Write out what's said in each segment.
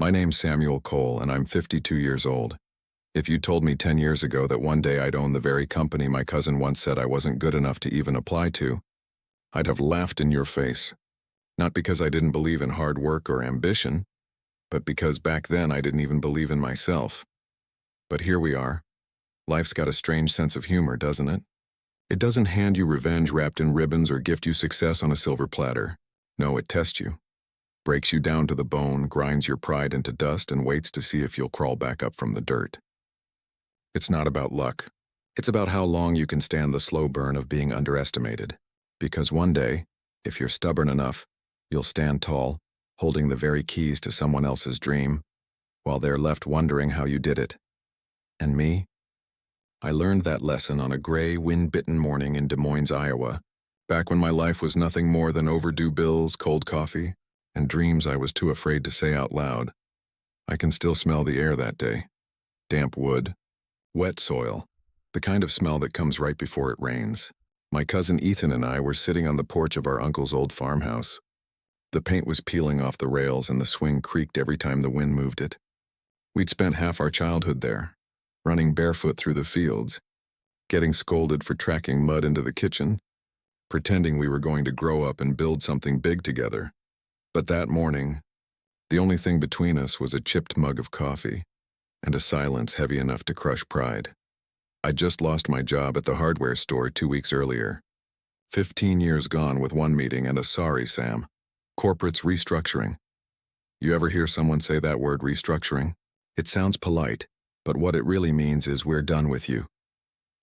My name's Samuel Cole, and I'm 52 years old. If you told me 10 years ago that one day I'd own the very company my cousin once said I wasn't good enough to even apply to, I'd have laughed in your face. Not because I didn't believe in hard work or ambition, but because back then I didn't even believe in myself. But here we are. Life's got a strange sense of humor, doesn't it? It doesn't hand you revenge wrapped in ribbons or gift you success on a silver platter. No, it tests you. Breaks you down to the bone, grinds your pride into dust, and waits to see if you'll crawl back up from the dirt. It's not about luck. It's about how long you can stand the slow burn of being underestimated. Because one day, if you're stubborn enough, you'll stand tall, holding the very keys to someone else's dream, while they're left wondering how you did it. And me? I learned that lesson on a gray, wind-bitten morning in Des Moines, Iowa, back when my life was nothing more than overdue bills, cold coffee, and dreams I was too afraid to say out loud. I can still smell the air that day. Damp wood, wet soil, the kind of smell that comes right before it rains. My cousin Ethan and I were sitting on the porch of our uncle's old farmhouse. The paint was peeling off the rails and the swing creaked every time the wind moved it. We'd spent half our childhood there, running barefoot through the fields, getting scolded for tracking mud into the kitchen, pretending we were going to grow up and build something big together. But that morning, the only thing between us was a chipped mug of coffee and a silence heavy enough to crush pride. I'd just lost my job at the hardware store 2 weeks earlier. 15 years gone with one meeting and a sorry, Sam. Corporate's restructuring. You ever hear someone say that word, restructuring? It sounds polite, but what it really means is we're done with you.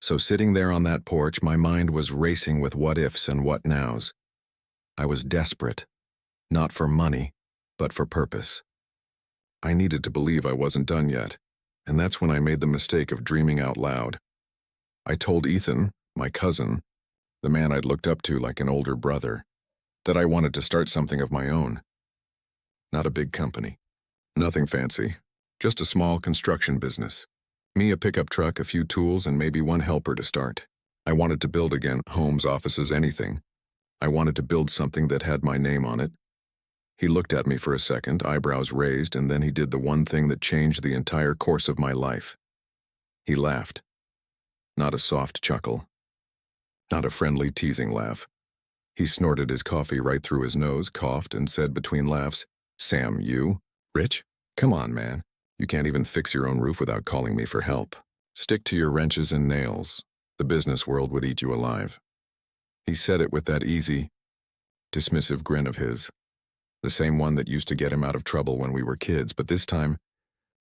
So sitting there on that porch, my mind was racing with what ifs and what nows. I was desperate. Not for money, but for purpose. I needed to believe I wasn't done yet, and that's when I made the mistake of dreaming out loud. I told Ethan, my cousin, the man I'd looked up to like an older brother, that I wanted to start something of my own. Not a big company. Nothing fancy. Just a small construction business. Me a pickup truck, a few tools, and maybe one helper to start. I wanted to build again, homes, offices, anything. I wanted to build something that had my name on it. He looked at me for a second, eyebrows raised, and then he did the one thing that changed the entire course of my life. He laughed. Not a soft chuckle. Not a friendly, teasing laugh. He snorted his coffee right through his nose, coughed, and said between laughs, "Sam, you? Rich? Come on, man. You can't even fix your own roof without calling me for help. Stick to your wrenches and nails. The business world would eat you alive." He said it with that easy, dismissive grin of his. The same one that used to get him out of trouble when we were kids, but this time,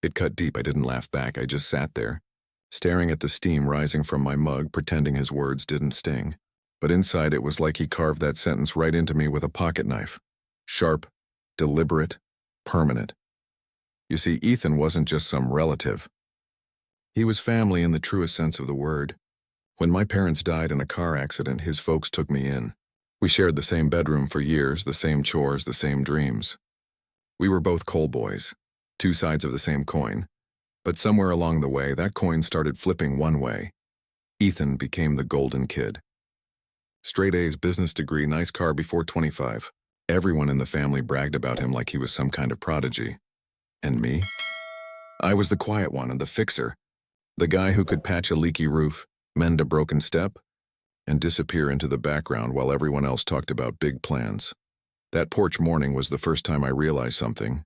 it cut deep. I didn't laugh back. I just sat there, staring at the steam rising from my mug, pretending his words didn't sting. But inside it was like he carved that sentence right into me with a pocket knife. Sharp, deliberate, permanent. You see, Ethan wasn't just some relative. He was family in the truest sense of the word. When my parents died in a car accident, his folks took me in. We shared the same bedroom for years, the same chores, the same dreams. We were both coal boys, two sides of the same coin. But somewhere along the way, that coin started flipping one way. Ethan became the golden kid. Straight A's, business degree, nice car before 25. Everyone in the family bragged about him like he was some kind of prodigy. And me? I was the quiet one and the fixer. The guy who could patch a leaky roof, mend a broken step, and disappear into the background while everyone else talked about big plans. That porch morning was the first time I realized something.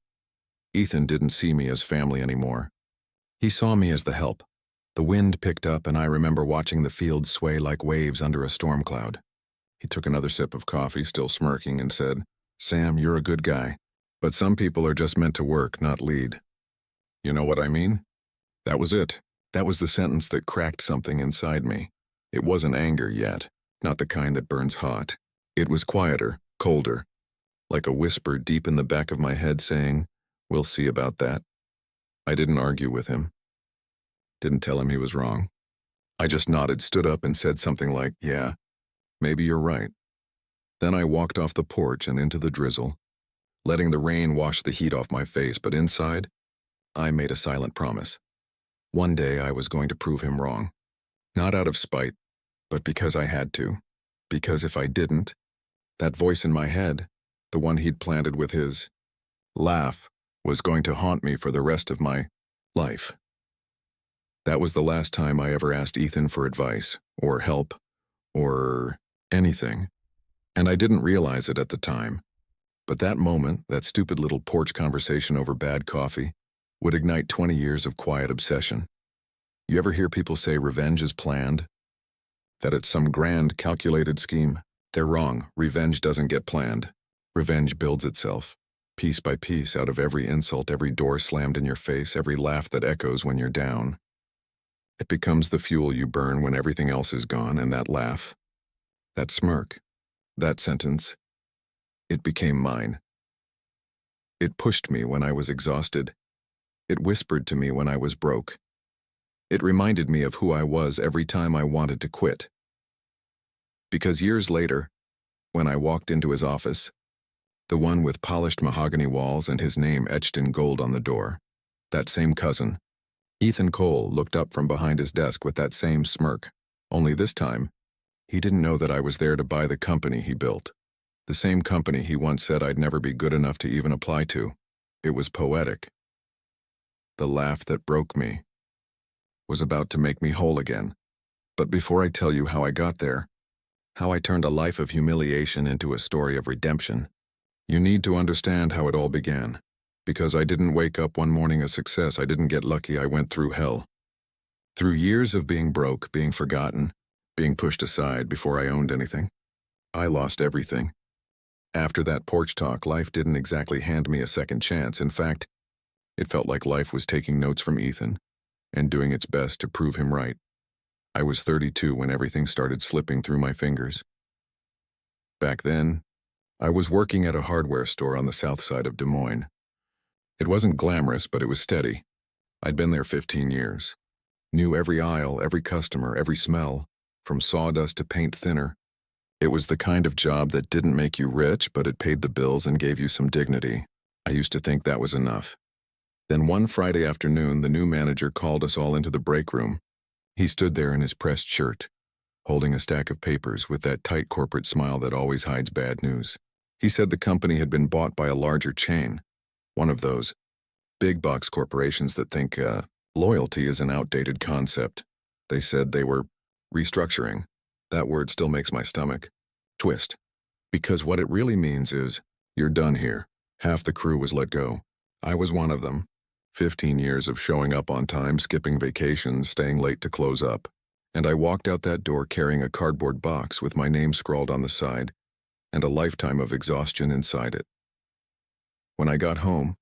Ethan didn't see me as family anymore. He saw me as the help. The wind picked up, and I remember watching the field sway like waves under a storm cloud. He took another sip of coffee, still smirking, and said, "Sam, you're a good guy, but some people are just meant to work, not lead." You know what I mean? That was it. That was the sentence that cracked something inside me. It wasn't anger yet, not the kind that burns hot. It was quieter, colder, like a whisper deep in the back of my head saying, "We'll see about that." I didn't argue with him. Didn't tell him he was wrong. I just nodded, stood up, and said something like, "Yeah, maybe you're right." Then I walked off the porch and into the drizzle, letting the rain wash the heat off my face, but inside, I made a silent promise. One day I was going to prove him wrong. Not out of spite, but because I had to. Because if I didn't, that voice in my head, the one he'd planted with his laugh, was going to haunt me for the rest of my life. That was the last time I ever asked Ethan for advice, or help, or anything. And I didn't realize it at the time. But that moment, that stupid little porch conversation over bad coffee, would ignite 20 years of quiet obsession. You ever hear people say revenge is planned? That it's some grand, calculated scheme? They're wrong. Revenge doesn't get planned. Revenge builds itself, piece by piece, out of every insult, every door slammed in your face, every laugh that echoes when you're down. It becomes the fuel you burn when everything else is gone, and that laugh, that smirk, that sentence, it became mine. It pushed me when I was exhausted. It whispered to me when I was broke. It reminded me of who I was every time I wanted to quit. Because years later, when I walked into his office, the one with polished mahogany walls and his name etched in gold on the door, that same cousin, Ethan Cole, looked up from behind his desk with that same smirk. Only this time, he didn't know that I was there to buy the company he built. The same company he once said I'd never be good enough to even apply to. It was poetic. The laugh that broke me was about to make me whole again. But before I tell you how I got there, how I turned a life of humiliation into a story of redemption, you need to understand how it all began. Because I didn't wake up one morning a success, I didn't get lucky, I went through hell. Through years of being broke, being forgotten, being pushed aside before I owned anything. I lost everything. After that porch talk, life didn't exactly hand me a second chance. In fact, it felt like life was taking notes from Ethan and doing its best to prove him right. I was 32 when everything started slipping through my fingers. Back then, I was working at a hardware store on the south side of Des Moines. It wasn't glamorous, but it was steady. I'd been there 15 years. Knew every aisle, every customer, every smell, from sawdust to paint thinner. It was the kind of job that didn't make you rich, but it paid the bills and gave you some dignity. I used to think that was enough. Then one Friday afternoon, the new manager called us all into the break room. He stood there in his pressed shirt, holding a stack of papers with that tight corporate smile that always hides bad news. He said the company had been bought by a larger chain. One of those big box corporations that think loyalty is an outdated concept. They said they were restructuring. That word still makes my stomach twist. Because what it really means is, you're done here. Half the crew was let go. I was one of them. 15 years of showing up on time, skipping vacations, staying late to close up. And I walked out that door carrying a cardboard box with my name scrawled on the side and a lifetime of exhaustion inside it. When I got home,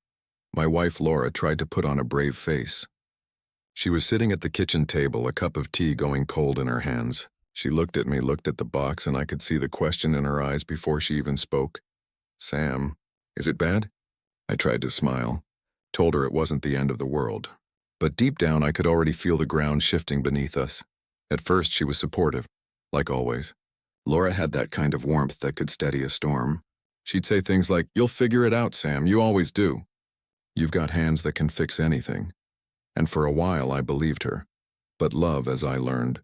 my wife Laura tried to put on a brave face. She was sitting at the kitchen table, a cup of tea going cold in her hands. She looked at me, looked at the box, and I could see the question in her eyes before she even spoke. "Sam, is it bad?" I tried to smile, told her it wasn't the end of the world. But deep down, I could already feel the ground shifting beneath us. At first, she was supportive, like always. Laura had that kind of warmth that could steady a storm. She'd say things like, "You'll figure it out, Sam, you always do. You've got hands that can fix anything." And for a while, I believed her. But love, as I learned,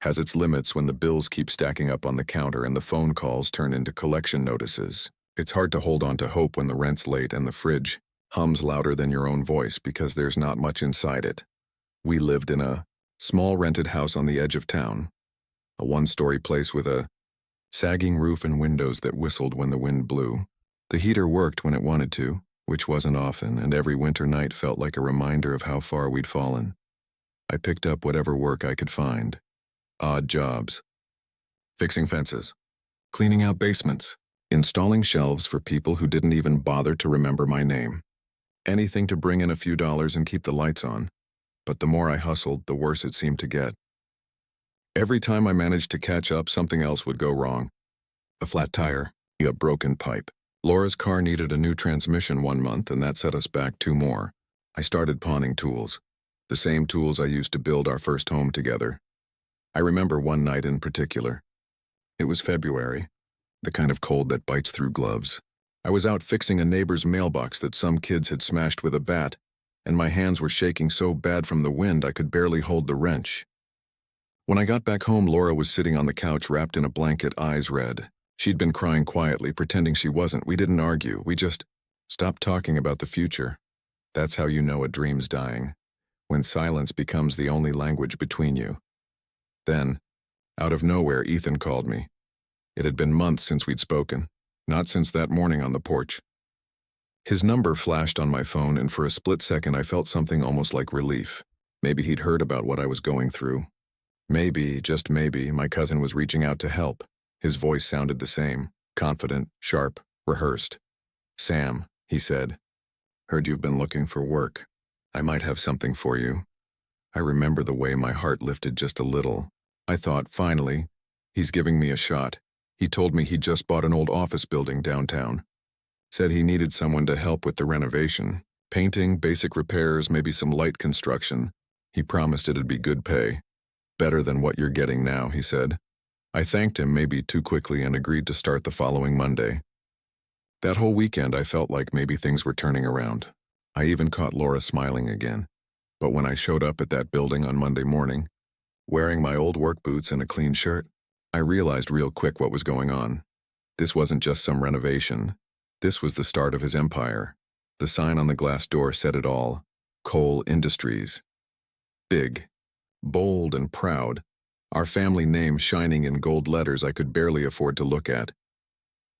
has its limits when the bills keep stacking up on the counter and the phone calls turn into collection notices. It's hard to hold on to hope when the rent's late and the fridge hums louder than your own voice because there's not much inside it. We lived in a small rented house on the edge of town, a one-story place with a sagging roof and windows that whistled when the wind blew. The heater worked when it wanted to, which wasn't often, and every winter night felt like a reminder of how far we'd fallen. I picked up whatever work I could find. Odd jobs. Fixing fences. Cleaning out basements. Installing shelves for people who didn't even bother to remember my name. Anything to bring in a few dollars and keep the lights on. But the more I hustled, the worse it seemed to get. Every time I managed to catch up, something else would go wrong. A flat tire, a broken pipe. Laura's car needed a new transmission one month, and that set us back 2 more. I started pawning tools. The same tools I used to build our first home together. I remember one night in particular. It was February, the kind of cold that bites through gloves. I was out fixing a neighbor's mailbox that some kids had smashed with a bat, and my hands were shaking so bad from the wind I could barely hold the wrench. When I got back home, Laura was sitting on the couch wrapped in a blanket, eyes red. She'd been crying quietly, pretending she wasn't. We didn't argue. We just stopped talking about the future. That's how you know a dream's dying, when silence becomes the only language between you. Then, out of nowhere, Ethan called me. It had been months since we'd spoken, not since that morning on the porch. His number flashed on my phone, and for a split second I felt something almost like relief. Maybe he'd heard about what I was going through. Maybe, just maybe, my cousin was reaching out to help. His voice sounded the same, confident, sharp, rehearsed. "Sam," he said, "heard you've been looking for work. I might have something for you." I remember the way my heart lifted just a little. I thought, finally, he's giving me a shot. He told me he'd just bought an old office building downtown. Said he needed someone to help with the renovation. Painting, basic repairs, maybe some light construction. He promised it'd be good pay. "Better than what you're getting now," he said. I thanked him maybe too quickly and agreed to start the following Monday. That whole weekend I felt like maybe things were turning around. I even caught Laura smiling again. But when I showed up at that building on Monday morning, wearing my old work boots and a clean shirt, I realized real quick what was going on. This wasn't just some renovation. This was the start of his empire. The sign on the glass door said it all: Cole Industries. Big, bold, and proud, our family name shining in gold letters I could barely afford to look at.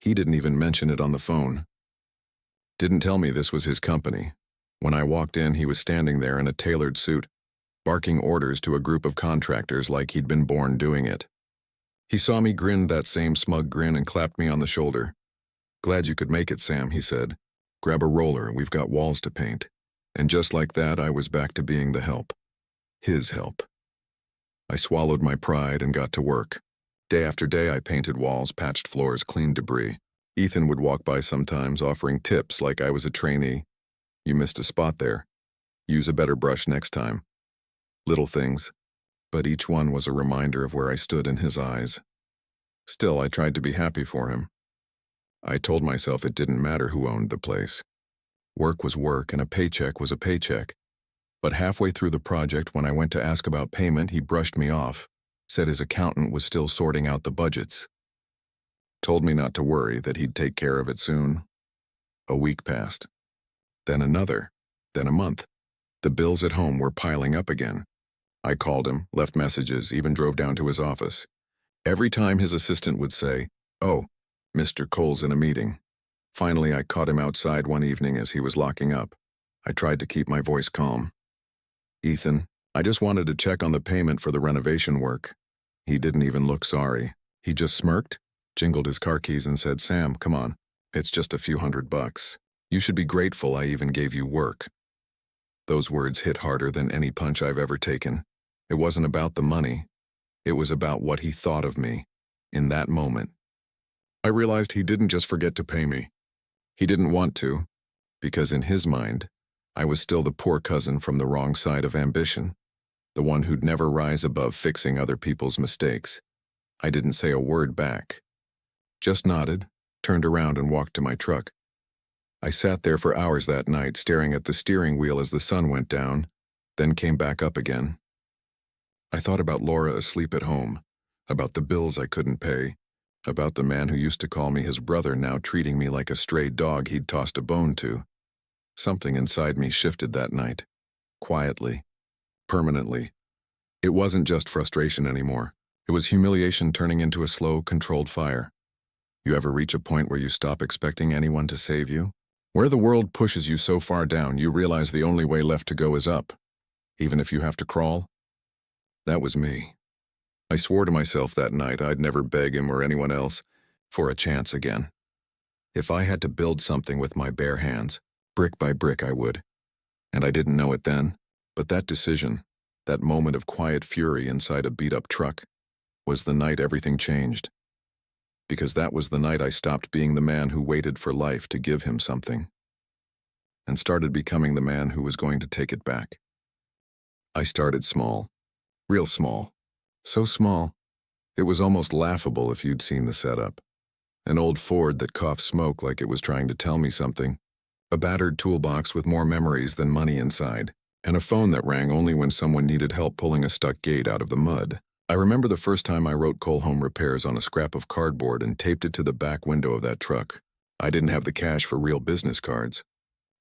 He didn't even mention it on the phone. Didn't tell me this was his company. When I walked in, he was standing there in a tailored suit, barking orders to a group of contractors like he'd been born doing it. He saw me, grinned that same smug grin, and clapped me on the shoulder. "Glad you could make it, Sam," he said. "Grab a roller, we've got walls to paint." And just like that, I was back to being the help. His help. I swallowed my pride and got to work. Day after day, I painted walls, patched floors, cleaned debris. Ethan would walk by sometimes, offering tips like I was a trainee. "You missed a spot there. Use a better brush next time." Little things, but each one was a reminder of where I stood in his eyes. Still, I tried to be happy for him. I told myself it didn't matter who owned the place. Work was work, and a paycheck was a paycheck. But halfway through the project, when I went to ask about payment, he brushed me off, said his accountant was still sorting out the budgets. Told me not to worry, that he'd take care of it soon. A week passed. Then another. Then a month. The bills at home were piling up again. I called him, left messages, even drove down to his office. Every time his assistant would say, "Oh, Mr. Cole's in a meeting." Finally, I caught him outside one evening as he was locking up. I tried to keep my voice calm. "Ethan, I just wanted to check on the payment for the renovation work." He didn't even look sorry. He just smirked, jingled his car keys, and said, "Sam, come on. It's just a few $100. You should be grateful I even gave you work." Those words hit harder than any punch I've ever taken. It wasn't about the money. It was about what he thought of me in that moment. I realized he didn't just forget to pay me. He didn't want to, because in his mind, I was still the poor cousin from the wrong side of ambition, the one who'd never rise above fixing other people's mistakes. I didn't say a word back. Just nodded, turned around, and walked to my truck. I sat there for hours that night, staring at the steering wheel as the sun went down, then came back up again. I thought about Laura asleep at home, about the bills I couldn't pay, about the man who used to call me his brother now treating me like a stray dog he'd tossed a bone to. Something inside me shifted that night. Quietly. Permanently. It wasn't just frustration anymore. It was humiliation turning into a slow, controlled fire. You ever reach a point where you stop expecting anyone to save you? Where the world pushes you so far down, you realize the only way left to go is up, even if you have to crawl? That was me. I swore to myself that night I'd never beg him or anyone else for a chance again. If I had to build something with my bare hands, brick by brick I would. And I didn't know it then, but that decision, that moment of quiet fury inside a beat-up truck, was the night everything changed. Because that was the night I stopped being the man who waited for life to give him something, and started becoming the man who was going to take it back. I started small. Real small. So small, it was almost laughable if you'd seen the setup. An old Ford that coughed smoke like it was trying to tell me something, a battered toolbox with more memories than money inside, and a phone that rang only when someone needed help pulling a stuck gate out of the mud. I remember the first time I wrote Cole Home Repairs on a scrap of cardboard and taped it to the back window of that truck. I didn't have the cash for real business cards.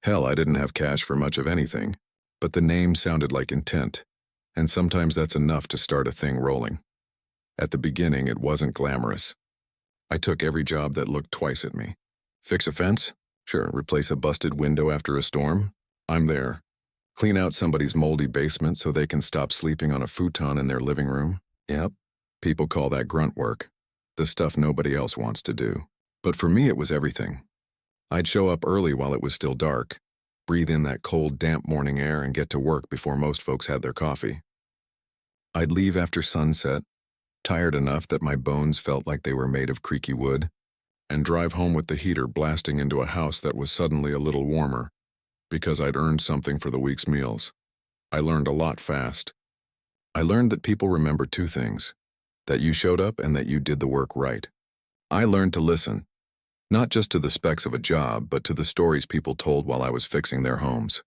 Hell, I didn't have cash for much of anything, but the name sounded like intent, and sometimes that's enough to start a thing rolling. At the beginning, it wasn't glamorous. I took every job that looked twice at me. Fix a fence? Sure. Replace a busted window after a storm? I'm there. Clean out somebody's moldy basement so they can stop sleeping on a futon in their living room? Yep. People call that grunt work. The stuff nobody else wants to do. But for me, it was everything. I'd show up early while it was still dark, breathe in that cold, damp morning air, and get to work before most folks had their coffee. I'd leave after sunset, tired enough that my bones felt like they were made of creaky wood, and drive home with the heater blasting into a house that was suddenly a little warmer, because I'd earned something for the week's meals. I learned a lot fast. I learned that people remember two things: that you showed up and that you did the work right. I learned to listen, not just to the specs of a job, but to the stories people told while I was fixing their homes.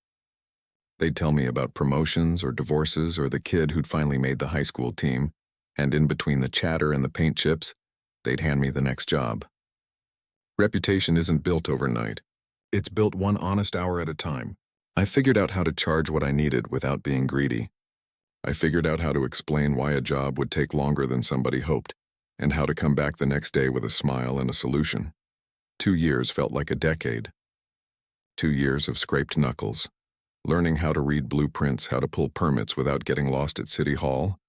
They'd tell me about promotions or divorces or the kid who'd finally made the high school team, and in between the chatter and the paint chips, they'd hand me the next job. Reputation isn't built overnight. It's built one honest hour at a time. I figured out how to charge what I needed without being greedy. I figured out how to explain why a job would take longer than somebody hoped, and how to come back the next day with a smile and a solution. 2 years felt like a decade. 2 years of scraped knuckles, learning how to read blueprints, how to pull permits without getting lost at City Hall,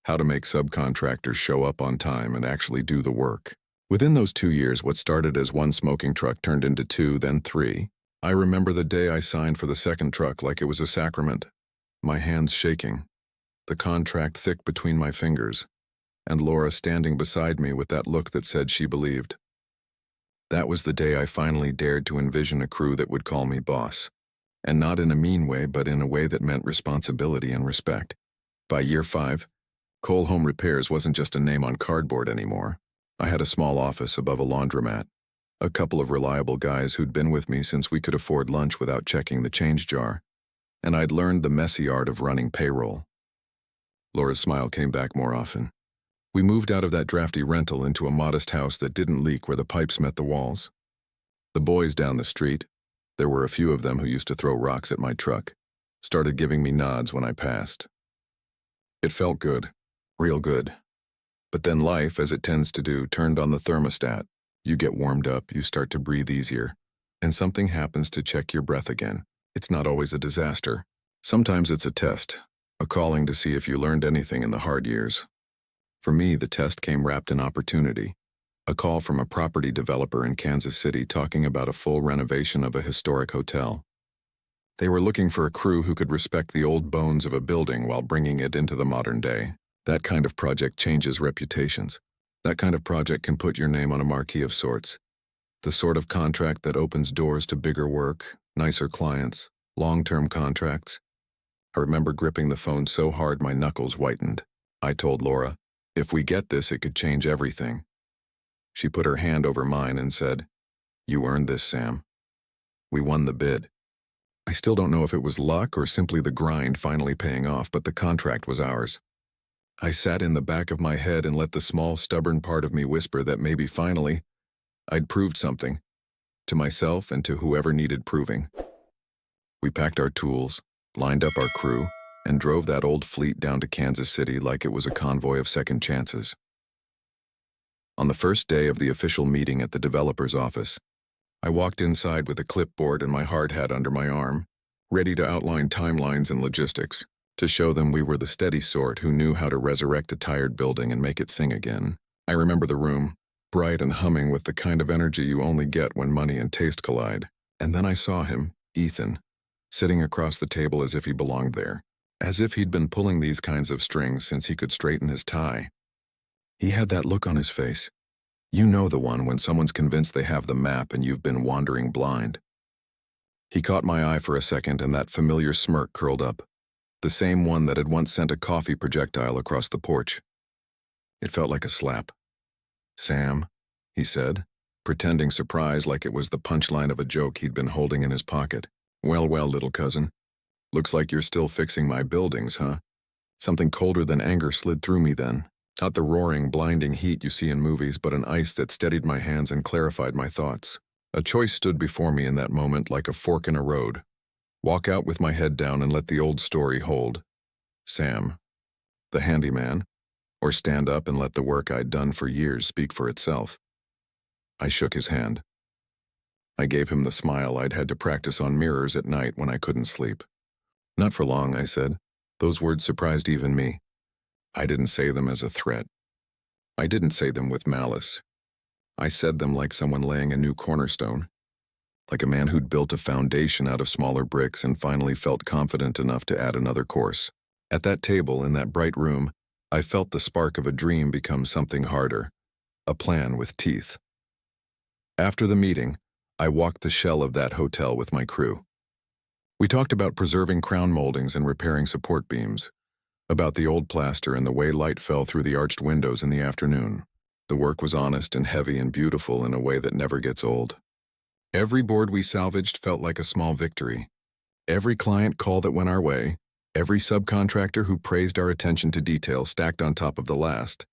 how to make subcontractors show up on time and actually do the work. Within those 2 years, what started as one smoking truck turned into 2, then 3. I remember the day I signed for the second truck like it was a sacrament, my hands shaking, the contract thick between my fingers, and Laura standing beside me with that look that said she believed. That was the day I finally dared to envision a crew that would call me boss, and not in a mean way, but in a way that meant responsibility and respect. By year 5, Cole Home Repairs wasn't just a name on cardboard anymore. I had a small office above a laundromat, a couple of reliable guys who'd been with me since we could afford lunch without checking the change jar, and I'd learned the messy art of running payroll. Laura's smile came back more often. We moved out of that drafty rental into a modest house that didn't leak where the pipes met the walls. The boys down the street, there were a few of them who used to throw rocks at my truck, started giving me nods when I passed. It felt good, real good. But then life, as it tends to do, turned on the thermostat. You get warmed up, you start to breathe easier, and something happens to check your breath again. It's not always a disaster. Sometimes it's a test, a calling to see if you learned anything in the hard years. For me, the test came wrapped in opportunity. A call from a property developer in Kansas City talking about a full renovation of a historic hotel. They were looking for a crew who could respect the old bones of a building while bringing it into the modern day. That kind of project changes reputations. That kind of project can put your name on a marquee of sorts. The sort of contract that opens doors to bigger work, nicer clients, long-term contracts. I remember gripping the phone so hard my knuckles whitened. I told Laura, if we get this, it could change everything. She put her hand over mine and said, "You earned this, Sam." We won the bid. I still don't know if it was luck or simply the grind finally paying off, but the contract was ours. I sat in the back of my head and let the small, stubborn part of me whisper that maybe finally I'd proved something, to myself and to whoever needed proving. We packed our tools, lined up our crew, and drove that old fleet down to Kansas City like it was a convoy of second chances. On the first day of the official meeting at the developer's office, I walked inside with a clipboard and my hard hat under my arm, ready to outline timelines and logistics, to show them we were the steady sort who knew how to resurrect a tired building and make it sing again. I remember the room, bright and humming with the kind of energy you only get when money and taste collide. And then I saw him, Ethan, sitting across the table as if he belonged there, as if he'd been pulling these kinds of strings since he could straighten his tie. He had that look on his face. You know the one when someone's convinced they have the map and you've been wandering blind. He caught my eye for a second and that familiar smirk curled up, the same one that had once sent a coffee projectile across the porch. It felt like a slap. "Sam," he said, pretending surprise like it was the punchline of a joke he'd been holding in his pocket. Well, little cousin. Looks like you're still fixing my buildings, huh?" Something colder than anger slid through me then. Not the roaring, blinding heat you see in movies, but an ice that steadied my hands and clarified my thoughts. A choice stood before me in that moment like a fork in a road. Walk out with my head down and let the old story hold. Sam, the handyman, or stand up and let the work I'd done for years speak for itself. I shook his hand. I gave him the smile I'd had to practice on mirrors at night when I couldn't sleep. Not for long, I said. Those words surprised even me. I didn't say them as a threat. I didn't say them with malice. I said them like someone laying a new cornerstone, like a man who'd built a foundation out of smaller bricks and finally felt confident enough to add another course. At that table, in that bright room, I felt the spark of a dream become something harder, a plan with teeth. After the meeting, I walked the shell of that hotel with my crew. We talked about preserving crown moldings and repairing support beams, about the old plaster and the way light fell through the arched windows in the afternoon. The work was honest and heavy and beautiful in a way that never gets old. Every board we salvaged felt like a small victory. Every client call that went our way, every subcontractor who praised our attention to detail stacked on top of the last.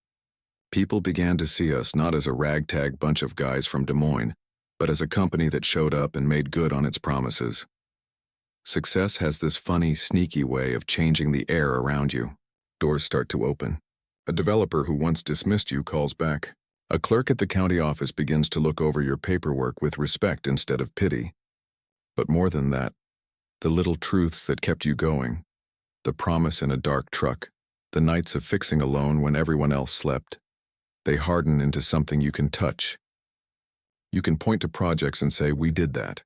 People began to see us not as a ragtag bunch of guys from Des Moines, but as a company that showed up and made good on its promises. Success has this funny, sneaky way of changing the air around you. Doors start to open. A developer who once dismissed you calls back. A clerk at the county office begins to look over your paperwork with respect instead of pity. But more than that, the little truths that kept you going, the promise in a dark truck, the nights of fixing alone when everyone else slept, they harden into something you can touch. You can point to projects and say, "We did that."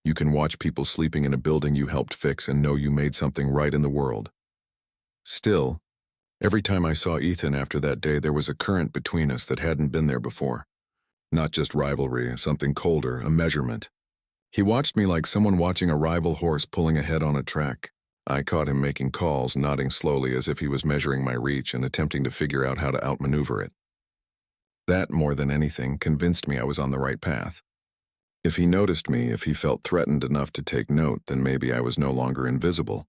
You can watch people sleeping in a building you helped fix and know you made something right in the world. Still, every time I saw Ethan after that day, there was a current between us that hadn't been there before. Not just rivalry, something colder, a measurement. He watched me like someone watching a rival horse pulling ahead on a track. I caught him making calls, nodding slowly as if he was measuring my reach and attempting to figure out how to outmaneuver it. That, more than anything, convinced me I was on the right path. If he noticed me, if he felt threatened enough to take note, then maybe I was no longer invisible.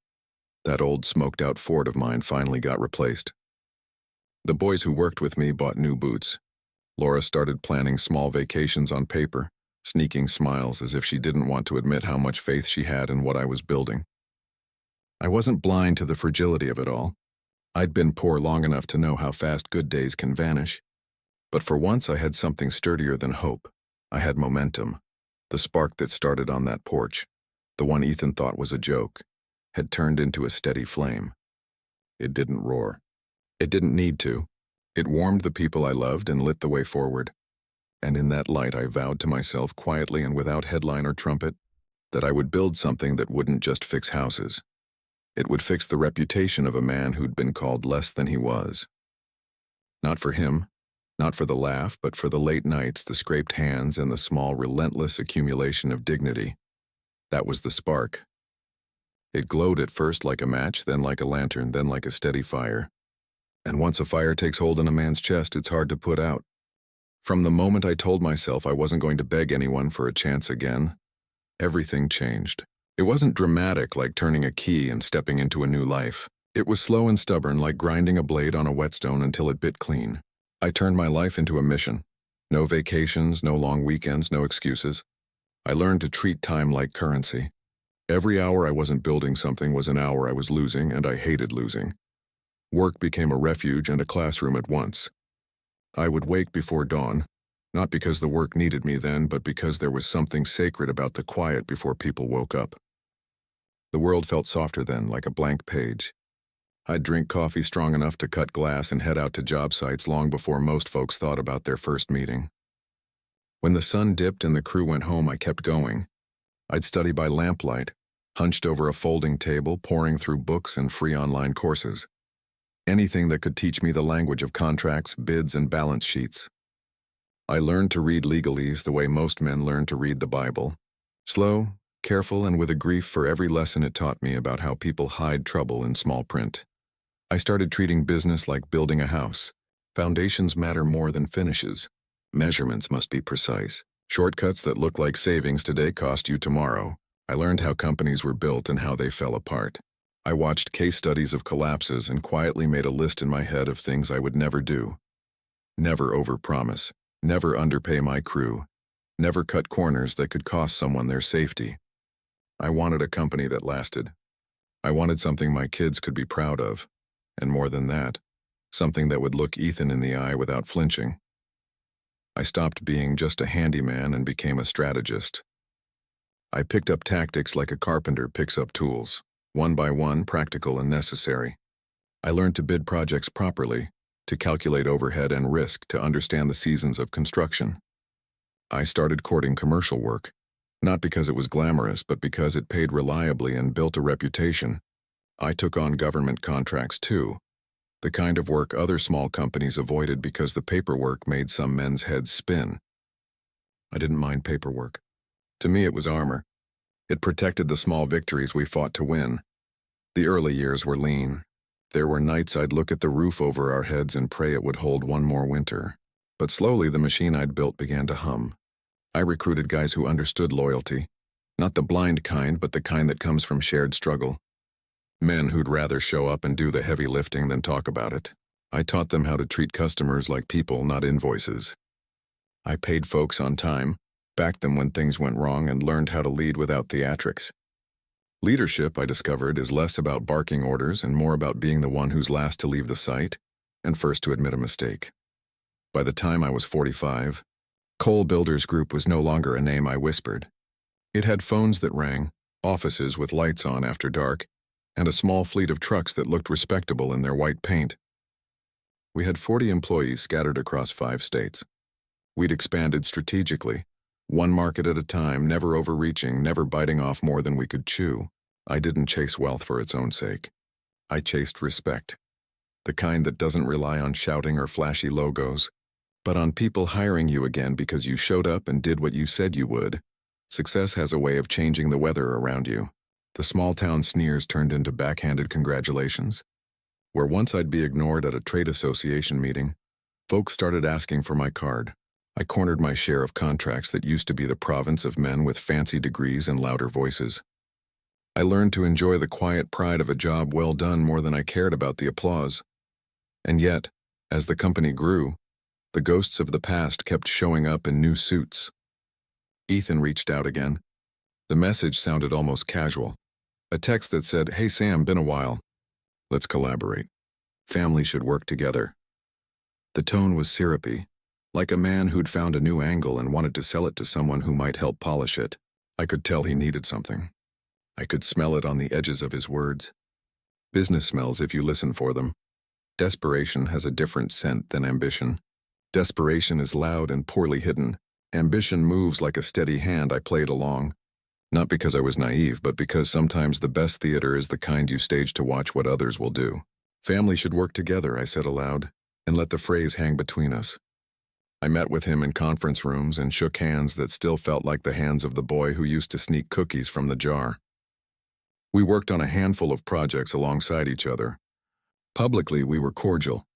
That old smoked-out Ford of mine finally got replaced. The boys who worked with me bought new boots. Laura started planning small vacations on paper, sneaking smiles as if she didn't want to admit how much faith she had in what I was building. I wasn't blind to the fragility of it all. I'd been poor long enough to know how fast good days can vanish. But for once I had something sturdier than hope. I had momentum. The spark that started on that porch, the one Ethan thought was a joke, had turned into a steady flame. It didn't roar. It didn't need to. It warmed the people I loved and lit the way forward. And in that light I vowed to myself quietly and without headline or trumpet that I would build something that wouldn't just fix houses. It would fix the reputation of a man who'd been called less than he was. Not for him. Not for the laugh, but for the late nights, the scraped hands, and the small, relentless accumulation of dignity. That was the spark. It glowed at first like a match, then like a lantern, then like a steady fire. And once a fire takes hold in a man's chest, it's hard to put out. From the moment I told myself I wasn't going to beg anyone for a chance again, everything changed. It wasn't dramatic like turning a key and stepping into a new life. It was slow and stubborn like grinding a blade on a whetstone until it bit clean. I turned my life into a mission. No vacations, no long weekends, no excuses. I learned to treat time like currency. Every hour I wasn't building something was an hour I was losing, and I hated losing. Work became a refuge and a classroom at once. I would wake before dawn, not because the work needed me then, but because there was something sacred about the quiet before people woke up. The world felt softer then, like a blank page. I'd drink coffee strong enough to cut glass and head out to job sites long before most folks thought about their first meeting. When the sun dipped and the crew went home, I kept going. I'd study by lamplight, hunched over a folding table, pouring through books and free online courses. Anything that could teach me the language of contracts, bids, and balance sheets. I learned to read legalese the way most men learn to read the Bible. Slow, careful, and with a grief for every lesson it taught me about how people hide trouble in small print. I started treating business like building a house. Foundations matter more than finishes. Measurements must be precise. Shortcuts that look like savings today cost you tomorrow. I learned how companies were built and how they fell apart. I watched case studies of collapses and quietly made a list in my head of things I would never do. Never overpromise. Never underpay my crew. Never cut corners that could cost someone their safety. I wanted a company that lasted. I wanted something my kids could be proud of. And more than that, something that would look Ethan in the eye without flinching. I stopped being just a handyman and became a strategist. I picked up tactics like a carpenter picks up tools, one by one, practical and necessary. I learned to bid projects properly, to calculate overhead and risk, to understand the seasons of construction. I started courting commercial work, not because it was glamorous, but because it paid reliably and built a reputation. I took on government contracts too, the kind of work other small companies avoided because the paperwork made some men's heads spin. I didn't mind paperwork. To me, it was armor. It protected the small victories we fought to win. The early years were lean. There were nights I'd look at the roof over our heads and pray it would hold one more winter. But slowly the machine I'd built began to hum. I recruited guys who understood loyalty, not the blind kind, but the kind that comes from shared struggle. Men who'd rather show up and do the heavy lifting than talk about it. I taught them how to treat customers like people, not invoices. I paid folks on time, backed them when things went wrong, and learned how to lead without theatrics. Leadership, I discovered, is less about barking orders and more about being the one who's last to leave the site and first to admit a mistake. By the time I was 45, Cole Builders Group was no longer a name I whispered. It had phones that rang, offices with lights on after dark, and a small fleet of trucks that looked respectable in their white paint. We had 40 employees scattered across 5 states. We'd expanded strategically, one market at a time, never overreaching, never biting off more than we could chew. I didn't chase wealth for its own sake. I chased respect. The kind that doesn't rely on shouting or flashy logos, but on people hiring you again because you showed up and did what you said you would. Success has a way of changing the weather around you. The small-town sneers turned into backhanded congratulations. Where once I'd be ignored at a trade association meeting, folks started asking for my card. I cornered my share of contracts that used to be the province of men with fancy degrees and louder voices. I learned to enjoy the quiet pride of a job well done more than I cared about the applause. And yet, as the company grew, the ghosts of the past kept showing up in new suits. Ethan reached out again. The message sounded almost casual. A text that said, "Hey Sam, been a while. Let's collaborate. Family should work together." The tone was syrupy, like a man who'd found a new angle and wanted to sell it to someone who might help polish it. I could tell he needed something. I could smell it on the edges of his words. Business smells if you listen for them. Desperation has a different scent than ambition. Desperation is loud and poorly hidden. Ambition moves like a steady hand. I played along. Not because I was naive, but because sometimes the best theater is the kind you stage to watch what others will do. Family should work together, I said aloud, and let the phrase hang between us. I met with him in conference rooms and shook hands that still felt like the hands of the boy who used to sneak cookies from the jar. We worked on a handful of projects alongside each other. Publicly, we were cordial.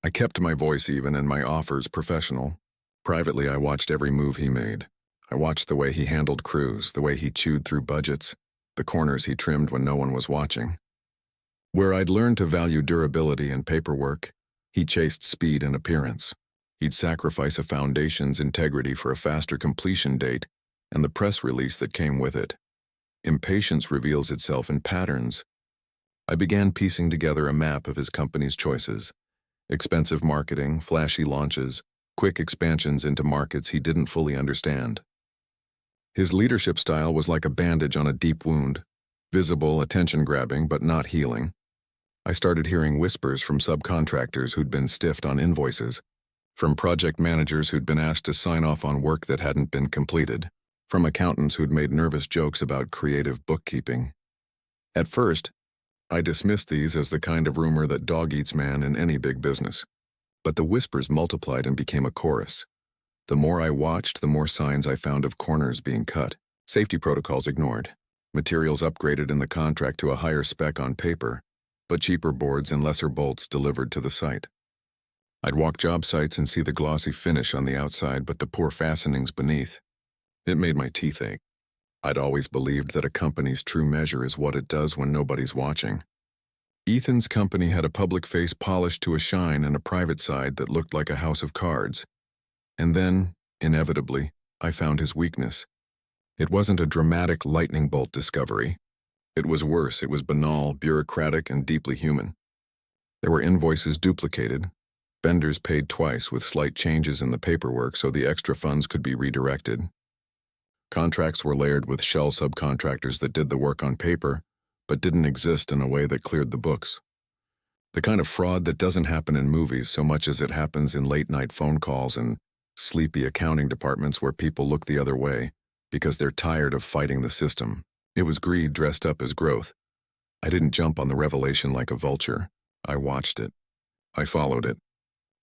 I kept my voice even and my offers professional. Privately, I watched every move he made. I watched the way he handled crews, the way he chewed through budgets, the corners he trimmed when no one was watching. Where I'd learned to value durability and paperwork, he chased speed and appearance. He'd sacrifice a foundation's integrity for a faster completion date and the press release that came with it. Impatience reveals itself in patterns. I began piecing together a map of his company's choices. Expensive marketing, flashy launches, quick expansions into markets he didn't fully understand. His leadership style was like a bandage on a deep wound, visible, attention-grabbing, but not healing. I started hearing whispers from subcontractors who'd been stiffed on invoices, from project managers who'd been asked to sign off on work that hadn't been completed, from accountants who'd made nervous jokes about creative bookkeeping. At first, I dismissed these as the kind of rumor that dog eats man in any big business. But the whispers multiplied and became a chorus. The more I watched, the more signs I found of corners being cut, safety protocols ignored, materials upgraded in the contract to a higher spec on paper, but cheaper boards and lesser bolts delivered to the site. I'd walk job sites and see the glossy finish on the outside but the poor fastenings beneath. It made my teeth ache. I'd always believed that a company's true measure is what it does when nobody's watching. Ethan's company had a public face polished to a shine and a private side that looked like a house of cards. And then, inevitably, I found his weakness. It wasn't a dramatic lightning bolt discovery. It was worse. It was banal, bureaucratic, and deeply human. There were invoices duplicated, vendors paid twice with slight changes in the paperwork so the extra funds could be redirected. Contracts were layered with shell subcontractors that did the work on paper, but didn't exist in a way that cleared the books. The kind of fraud that doesn't happen in movies so much as it happens in late-night phone calls and sleepy accounting departments where people look the other way because they're tired of fighting the system. It was greed dressed up as growth. I didn't jump on the revelation like a vulture. I watched it. I followed it.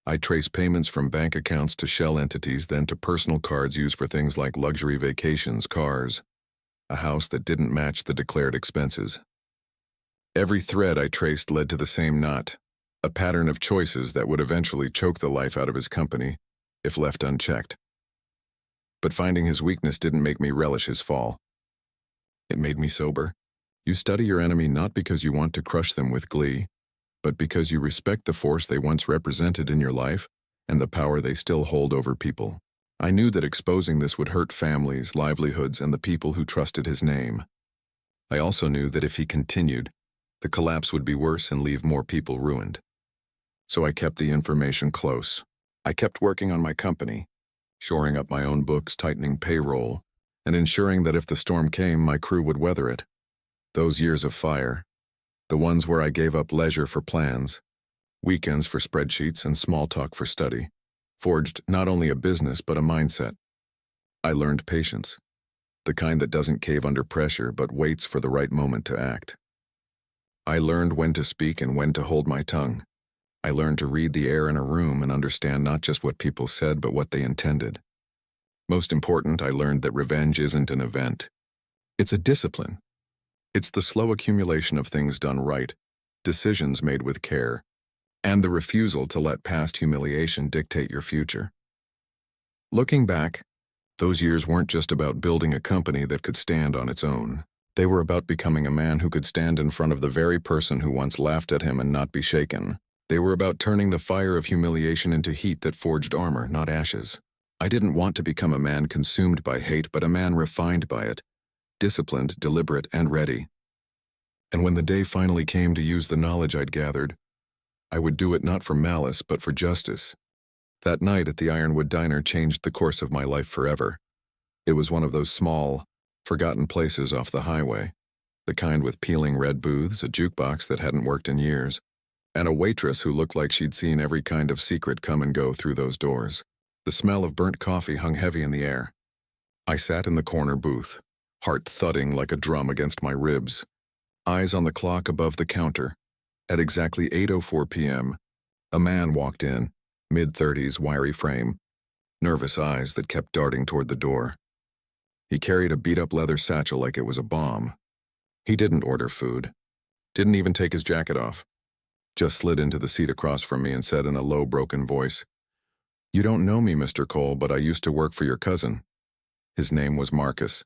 I traced payments from bank accounts to shell entities, then to personal cards used for things like luxury vacations, cars, a house that didn't match the declared expenses. Every thread I traced led to the same knot, a pattern of choices that would eventually choke the life out of his company if left unchecked. But finding his weakness didn't make me relish his fall. It made me sober. You study your enemy not because you want to crush them with glee, but because you respect the force they once represented in your life and the power they still hold over people. I knew that exposing this would hurt families, livelihoods, and the people who trusted his name. I also knew that if he continued, the collapse would be worse and leave more people ruined. So I kept the information close. I kept working on my company, shoring up my own books, tightening payroll, and ensuring that if the storm came, my crew would weather it. Those years of fire, the ones where I gave up leisure for plans, weekends for spreadsheets, and small talk for study, forged not only a business but a mindset. I learned patience, the kind that doesn't cave under pressure but waits for the right moment to act. I learned when to speak and when to hold my tongue. I learned to read the air in a room and understand not just what people said but what they intended. Most important, I learned that revenge isn't an event. It's a discipline. It's the slow accumulation of things done right, decisions made with care, and the refusal to let past humiliation dictate your future. Looking back, those years weren't just about building a company that could stand on its own. They were about becoming a man who could stand in front of the very person who once laughed at him and not be shaken. They were about turning the fire of humiliation into heat that forged armor, not ashes. I didn't want to become a man consumed by hate, but a man refined by it, disciplined, deliberate, and ready. And when the day finally came to use the knowledge I'd gathered, I would do it not for malice, but for justice. That night at the Ironwood Diner changed the course of my life forever. It was one of those small, forgotten places off the highway, the kind with peeling red booths, a jukebox that hadn't worked in years, and a waitress who looked like she'd seen every kind of secret come and go through those doors. The smell of burnt coffee hung heavy in the air. I sat in the corner booth, heart thudding like a drum against my ribs, eyes on the clock above the counter. At exactly 8:04 p.m., a man walked in, mid-30s, wiry frame, nervous eyes that kept darting toward the door. He carried a beat-up leather satchel like it was a bomb. He didn't order food, didn't even take his jacket off, just slid into the seat across from me and said in a low, broken voice, "You don't know me, Mr. Cole, but I used to work for your cousin." His name was Marcus,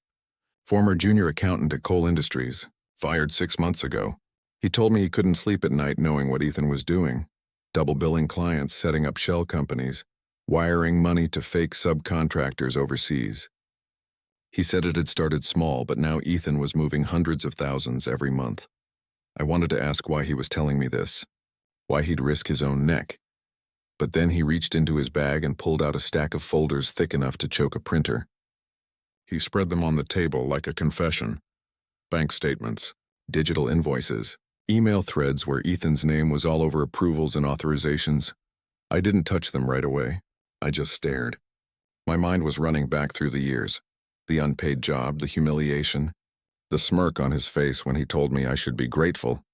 former junior accountant at Cole Industries, fired 6 months ago. He told me he couldn't sleep at night knowing what Ethan was doing, double-billing clients, setting up shell companies, wiring money to fake subcontractors overseas. He said it had started small, but now Ethan was moving hundreds of thousands every month. I wanted to ask why he was telling me this, why he'd risk his own neck. But then he reached into his bag and pulled out a stack of folders thick enough to choke a printer. He spread them on the table like a confession. Bank statements, digital invoices, email threads where Ethan's name was all over approvals and authorizations. I didn't touch them right away. I just stared. My mind was running back through the years. The unpaid job, the humiliation, the smirk on his face when he told me I should be grateful.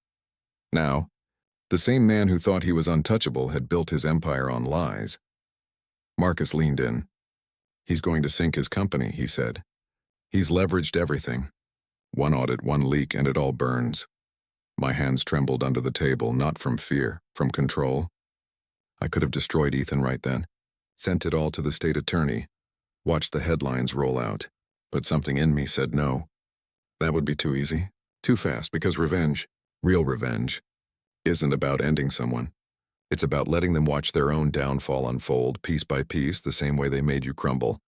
Now, the same man who thought he was untouchable had built his empire on lies. Marcus leaned in. "He's going to sink his company," he said. "He's leveraged everything. One audit, one leak, and it all burns." My hands trembled under the table, not from fear, from control. I could have destroyed Ethan right then, sent it all to the state attorney, watched the headlines roll out. But something in me said no. That would be too easy, too fast, because revenge, real revenge, isn't about ending someone. It's about letting them watch their own downfall unfold piece by piece the same way they made you crumble.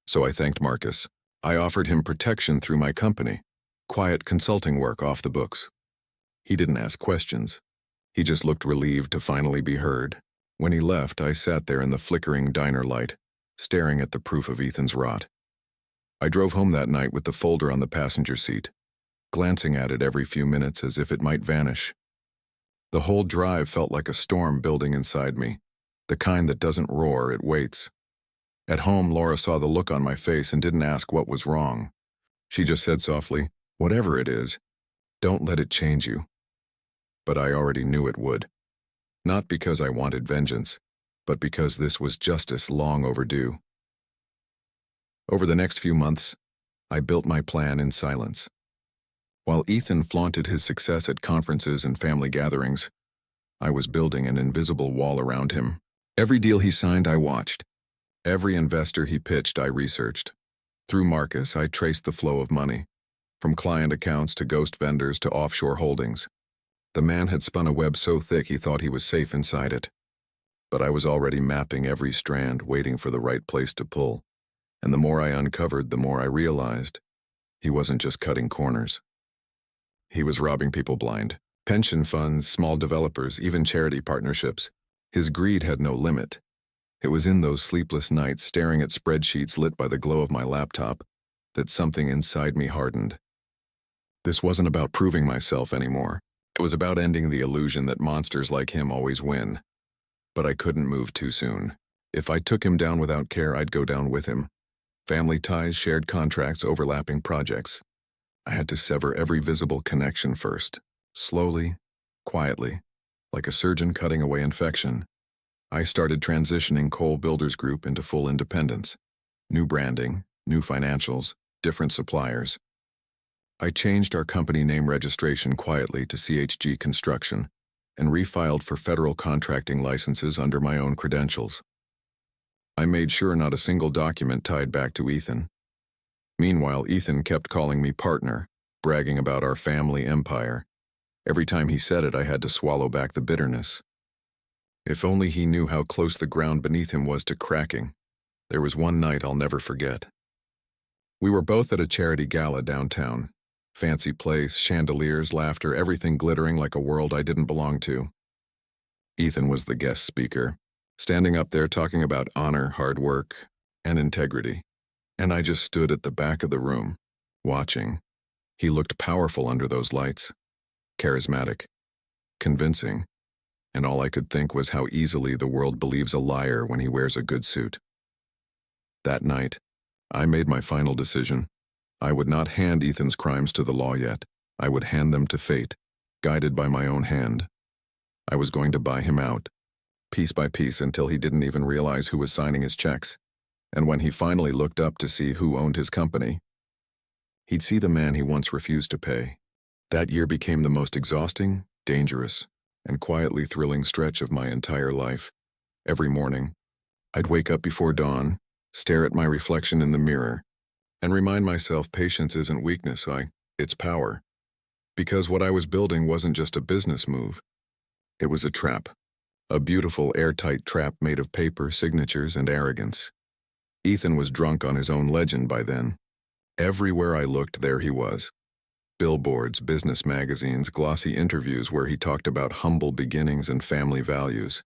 So I thanked Marcus, I offered him protection through my company, quiet consulting work off the books. He didn't ask questions. He just looked relieved to finally be heard. When he left, I sat there in the flickering diner light, staring at the proof of Ethan's rot. I drove home that night with the folder on the passenger seat, glancing at it every few minutes as if it might vanish. The whole drive felt like a storm building inside me, the kind that doesn't roar, it waits. At home, Laura saw the look on my face and didn't ask what was wrong. She just said softly, "Whatever it is, don't let it change you." But I already knew it would. Not because I wanted vengeance, but because this was justice long overdue. Over the next few months, I built my plan in silence. While Ethan flaunted his success at conferences and family gatherings, I was building an invisible wall around him. Every deal he signed, I watched. Every investor he pitched, I researched. Through Marcus, I traced the flow of money, from client accounts to ghost vendors to offshore holdings. The man had spun a web so thick he thought he was safe inside it. But I was already mapping every strand, waiting for the right place to pull. And the more I uncovered, the more I realized he wasn't just cutting corners. He was robbing people blind. Pension funds, small developers, even charity partnerships. His greed had no limit. It was in those sleepless nights, staring at spreadsheets lit by the glow of my laptop, that something inside me hardened. This wasn't about proving myself anymore. It was about ending the illusion that monsters like him always win. But I couldn't move too soon. If I took him down without care, I'd go down with him. Family ties, shared contracts, overlapping projects. I had to sever every visible connection first, slowly, quietly, like a surgeon cutting away infection. I started transitioning Cole Builders Group into full independence. New branding, new financials, different suppliers. I changed our company name registration quietly to CHG Construction and refiled for federal contracting licenses under my own credentials. I made sure not a single document tied back to Ethan. Meanwhile, Ethan kept calling me partner, bragging about our family empire. Every time he said it, I had to swallow back the bitterness. If only he knew how close the ground beneath him was to cracking. There was one night I'll never forget. We were both at a charity gala downtown. Fancy place, chandeliers, laughter, everything glittering like a world I didn't belong to. Ethan was the guest speaker, standing up there talking about honor, hard work, and integrity. And I just stood at the back of the room, watching. He looked powerful under those lights, charismatic, convincing, and all I could think was how easily the world believes a liar when he wears a good suit. That night, I made my final decision. I would not hand Ethan's crimes to the law yet. I would hand them to fate, guided by my own hand. I was going to buy him out, piece by piece, until he didn't even realize who was signing his checks. And when he finally looked up to see who owned his company, he'd see the man he once refused to pay. That year became the most exhausting, dangerous, and quietly thrilling stretch of my entire life. Every morning, I'd wake up before dawn, stare at my reflection in the mirror, and remind myself patience isn't weakness, it's power. Because what I was building wasn't just a business move. It was a trap. A beautiful, airtight trap made of paper, signatures, and arrogance. Ethan was drunk on his own legend by then. Everywhere I looked, there he was. Billboards, business magazines, glossy interviews where he talked about humble beginnings and family values.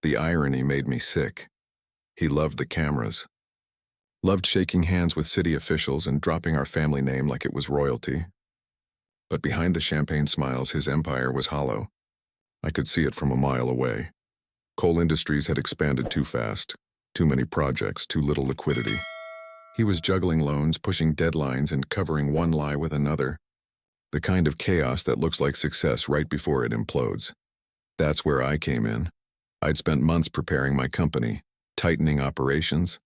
The irony made me sick. He loved the cameras. Loved shaking hands with city officials and dropping our family name like it was royalty. But behind the champagne smiles, his empire was hollow. I could see it from a mile away. Coal Industries had expanded too fast. Too many projects, too little liquidity. He was juggling loans, pushing deadlines, and covering one lie with another. The kind of chaos that looks like success right before it implodes. That's where I came in. I'd spent months preparing my company, tightening operations,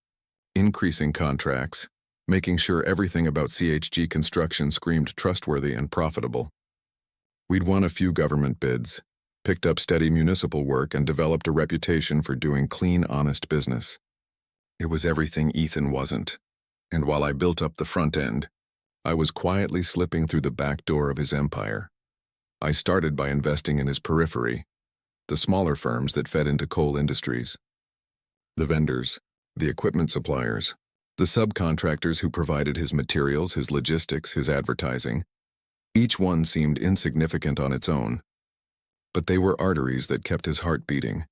increasing contracts, making sure everything about CHG Construction screamed trustworthy and profitable. We'd won a few government bids, picked up steady municipal work, and developed a reputation for doing clean, honest business. It was everything Ethan wasn't. And while I built up the front end, I was quietly slipping through the back door of his empire. I started by investing in his periphery, the smaller firms that fed into Coal Industries. The vendors, the equipment suppliers, The subcontractors who provided his materials, his logistics, his advertising, each one seemed insignificant on its own, but they were arteries that kept his heart beating.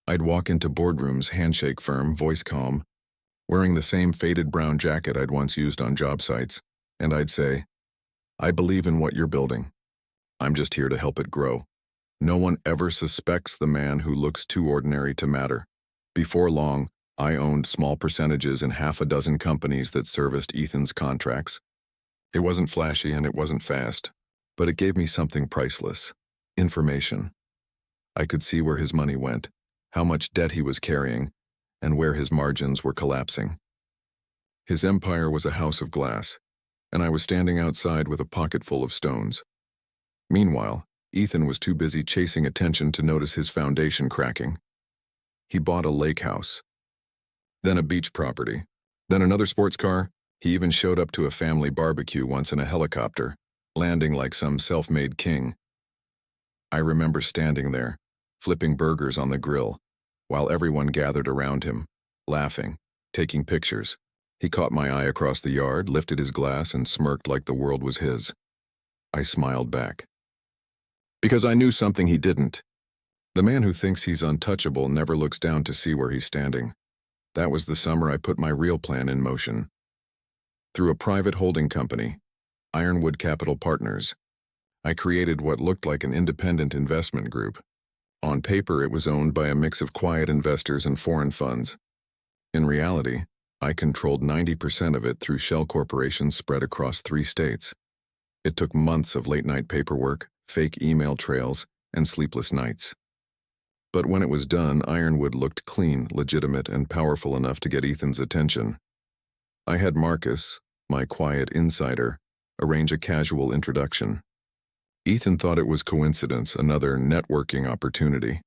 I'd walk into boardrooms, handshake firm, voice calm, wearing the same faded brown jacket I'd once used on job sites, and I'd say, "I believe in what you're building. I'm just here to help it grow." No one ever suspects the man who looks too ordinary to matter. Before long, I owned small percentages in half a dozen companies that serviced Ethan's contracts. It wasn't flashy and it wasn't fast, but it gave me something priceless: information. I could see where his money went, how much debt he was carrying, and where his margins were collapsing. His empire was a house of glass, and I was standing outside with a pocket full of stones. Meanwhile, Ethan was too busy chasing attention to notice his foundation cracking. He bought a lake house, then a beach property, then another sports car. He even showed up to a family barbecue once in a helicopter, landing like some self-made king. I remember standing there, flipping burgers on the grill, while everyone gathered around him, laughing, taking pictures. He caught my eye across the yard, lifted his glass, and smirked like the world was his. I smiled back. Because I knew something he didn't. The man who thinks he's untouchable never looks down to see where he's standing. That was the summer I put my real plan in motion. Through a private holding company, Ironwood Capital Partners, I created what looked like an independent investment group. On paper, it was owned by a mix of quiet investors and foreign funds. In reality, I controlled 90% of it through shell corporations spread across 3 states. It took months of late-night paperwork, fake email trails, and sleepless nights. But when it was done, Ironwood looked clean, legitimate, and powerful enough to get Ethan's attention. I had Marcus, my quiet insider, arrange a casual introduction. Ethan thought it was coincidence, another networking opportunity.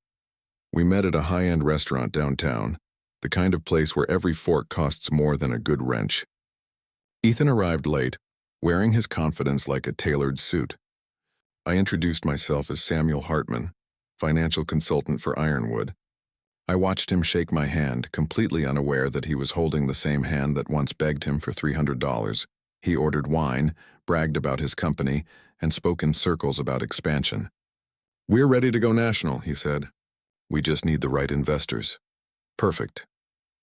We met at a high-end restaurant downtown, the kind of place where every fork costs more than a good wrench. Ethan arrived late, wearing his confidence like a tailored suit. I introduced myself as Samuel Hartman, financial consultant for Ironwood. I watched him shake my hand, completely unaware that he was holding the same hand that once begged him for $300. He ordered wine, bragged about his company, and spoke in circles about expansion. "We're ready to go national," he said. "We just need the right investors." Perfect.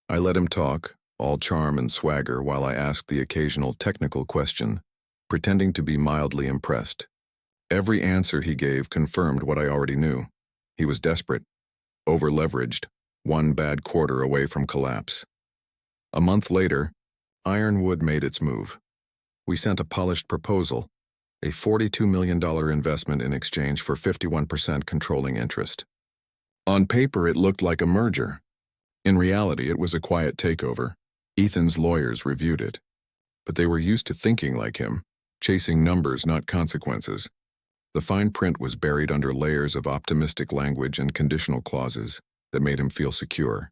I let him talk, all charm and swagger, while I asked the occasional technical question, pretending to be mildly impressed. Every answer he gave confirmed what I already knew. He was desperate, over-leveraged, one bad quarter away from collapse. A month later, Ironwood made its move. We sent a polished proposal, a $42 million investment in exchange for 51% controlling interest. On paper, it looked like a merger. In reality, it was a quiet takeover. Ethan's lawyers reviewed it. But they were used to thinking like him, chasing numbers, not consequences. The fine print was buried under layers of optimistic language and conditional clauses that made him feel secure.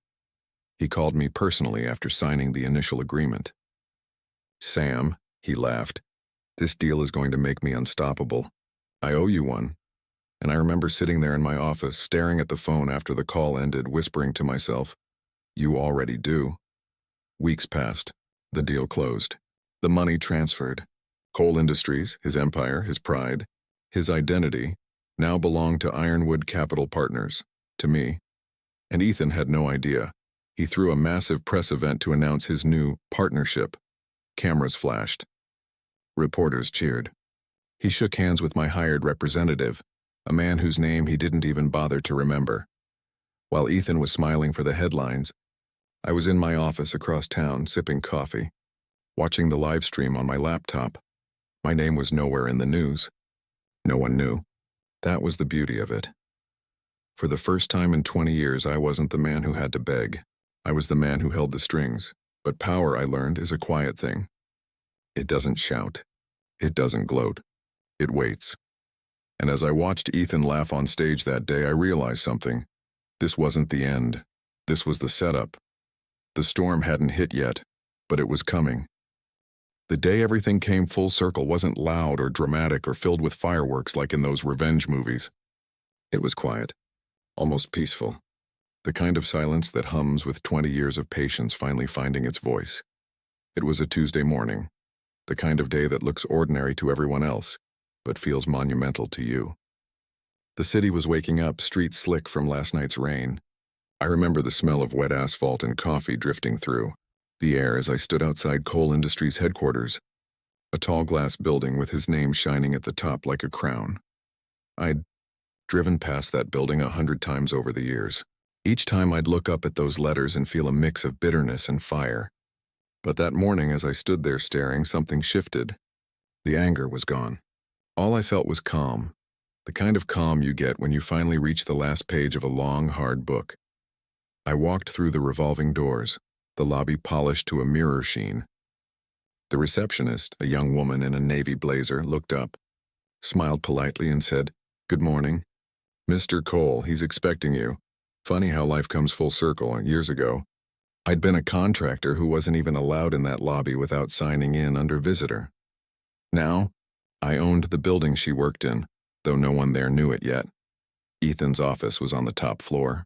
He called me personally after signing the initial agreement. "Sam," he laughed, "this deal is going to make me unstoppable. I owe you one." And I remember sitting there in my office, staring at the phone after the call ended, whispering to myself, "You already do." Weeks passed. The deal closed. The money transferred. Coal Industries, his empire, his pride, his identity, now belonged to Ironwood Capital Partners, to me. And Ethan had no idea. He threw a massive press event to announce his new partnership. Cameras flashed. Reporters cheered. He shook hands with my hired representative, a man whose name he didn't even bother to remember. While Ethan was smiling for the headlines, I was in my office across town, sipping coffee, watching the live stream on my laptop. My name was nowhere in the news. No one knew. That was the beauty of it. For the first time in 20 years, I wasn't the man who had to beg. I was the man who held the strings. But power, I learned, is a quiet thing. It doesn't shout. It doesn't gloat. It waits. And as I watched Ethan laugh on stage that day, I realized something. This wasn't the end. This was the setup. The storm hadn't hit yet, but it was coming. The day everything came full circle wasn't loud or dramatic or filled with fireworks like in those revenge movies. It was quiet, almost peaceful, the kind of silence that hums with 20 years of patience finally finding its voice. It was a Tuesday morning, the kind of day that looks ordinary to everyone else, but feels monumental to you. The city was waking up, streets slick from last night's rain. I remember the smell of wet asphalt and coffee drifting through the air as I stood outside Coal Industries headquarters, a tall glass building with his name shining at the top like a crown. I'd driven past that building 100 times over the years. Each time I'd look up at those letters and feel a mix of bitterness and fire. But that morning, as I stood there staring, something shifted. The anger was gone. All I felt was calm, the kind of calm you get when you finally reach the last page of a long, hard book. I walked through the revolving doors, the lobby polished to a mirror sheen. The receptionist, a young woman in a navy blazer, looked up, smiled politely and said, "Good morning. Mr. Cole, he's expecting you." Funny how life comes full circle. Years ago, I'd been a contractor who wasn't even allowed in that lobby without signing in under visitor. Now, I owned the building she worked in, though no one there knew it yet. Ethan's office was on the top floor.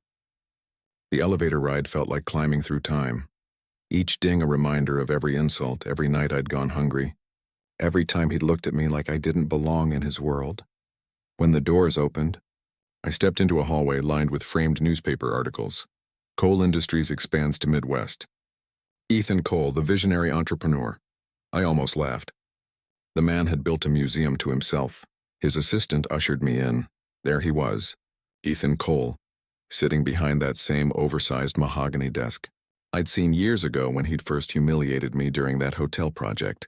The elevator ride felt like climbing through time. Each ding a reminder of every insult, every night I'd gone hungry, every time he'd looked at me like I didn't belong in his world. When the doors opened, I stepped into a hallway lined with framed newspaper articles. Coal Industries expands to Midwest. Ethan Cole, the visionary entrepreneur. I almost laughed. The man had built a museum to himself. His assistant ushered me in. There he was, Ethan Cole, sitting behind that same oversized mahogany desk I'd seen years ago when he'd first humiliated me during that hotel project.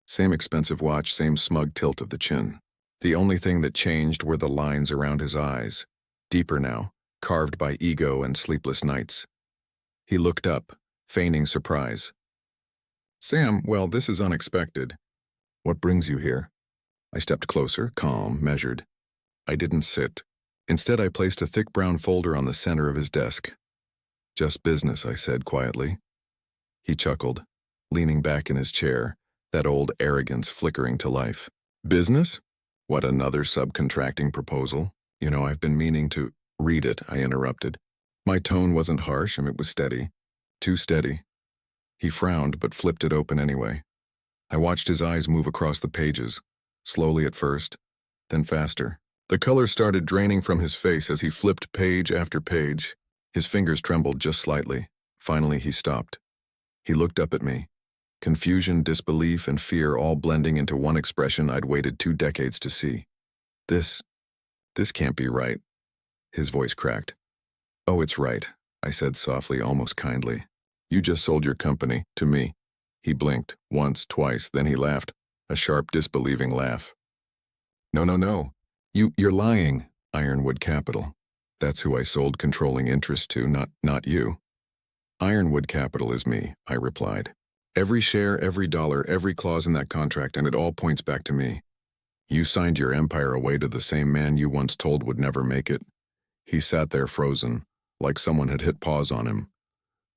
Same expensive watch, same smug tilt of the chin. The only thing that changed were the lines around his eyes, deeper now, carved by ego and sleepless nights. He looked up, feigning surprise. "Sam, well, this is unexpected. What brings you here?" I stepped closer, calm, measured. I didn't sit. Instead, I placed a thick brown folder on the center of his desk. "Just business," I said quietly. He chuckled, leaning back in his chair, that old arrogance flickering to life. "Business? What, another subcontracting proposal? You know, I've been meaning to—" "Read it," I interrupted. My tone wasn't harsh, and it was steady. Too steady. He frowned, but flipped it open anyway. I watched his eyes move across the pages, slowly at first, then faster. The color started draining from his face as he flipped page after page. His fingers trembled just slightly. Finally, he stopped. He looked up at me. Confusion, disbelief, and fear all blending into one expression I'd waited 2 decades to see. This can't be right." His voice cracked. "Oh, it's right," I said softly, almost kindly. "You just sold your company to me." He blinked, once, twice, then he laughed, a sharp, disbelieving laugh. No. You're lying. Ironwood Capital. That's who I sold controlling interest to, not you." "Ironwood Capital is me," I replied. "Every share, every dollar, every clause in that contract, and it all points back to me. You signed your empire away to the same man you once told would never make it." He sat there frozen, like someone had hit pause on him.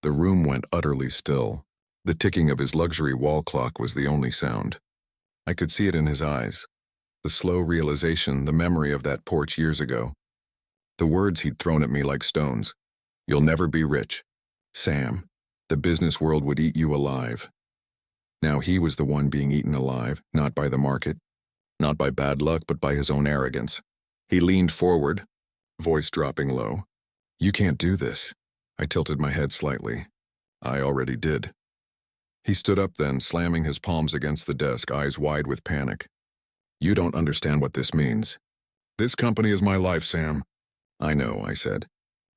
The room went utterly still. The ticking of his luxury wall clock was the only sound. I could see it in his eyes. The slow realization, the memory of that porch years ago. The words he'd thrown at me like stones. "You'll never be rich. Sam, the business world would eat you alive." Now he was the one being eaten alive, not by the market, not by bad luck, but by his own arrogance. He leaned forward, voice dropping low. "You can't do this." I tilted my head slightly. "I already did." He stood up then, slamming his palms against the desk, eyes wide with panic. "You don't understand what this means. This company is my life, Sam." "I know," I said.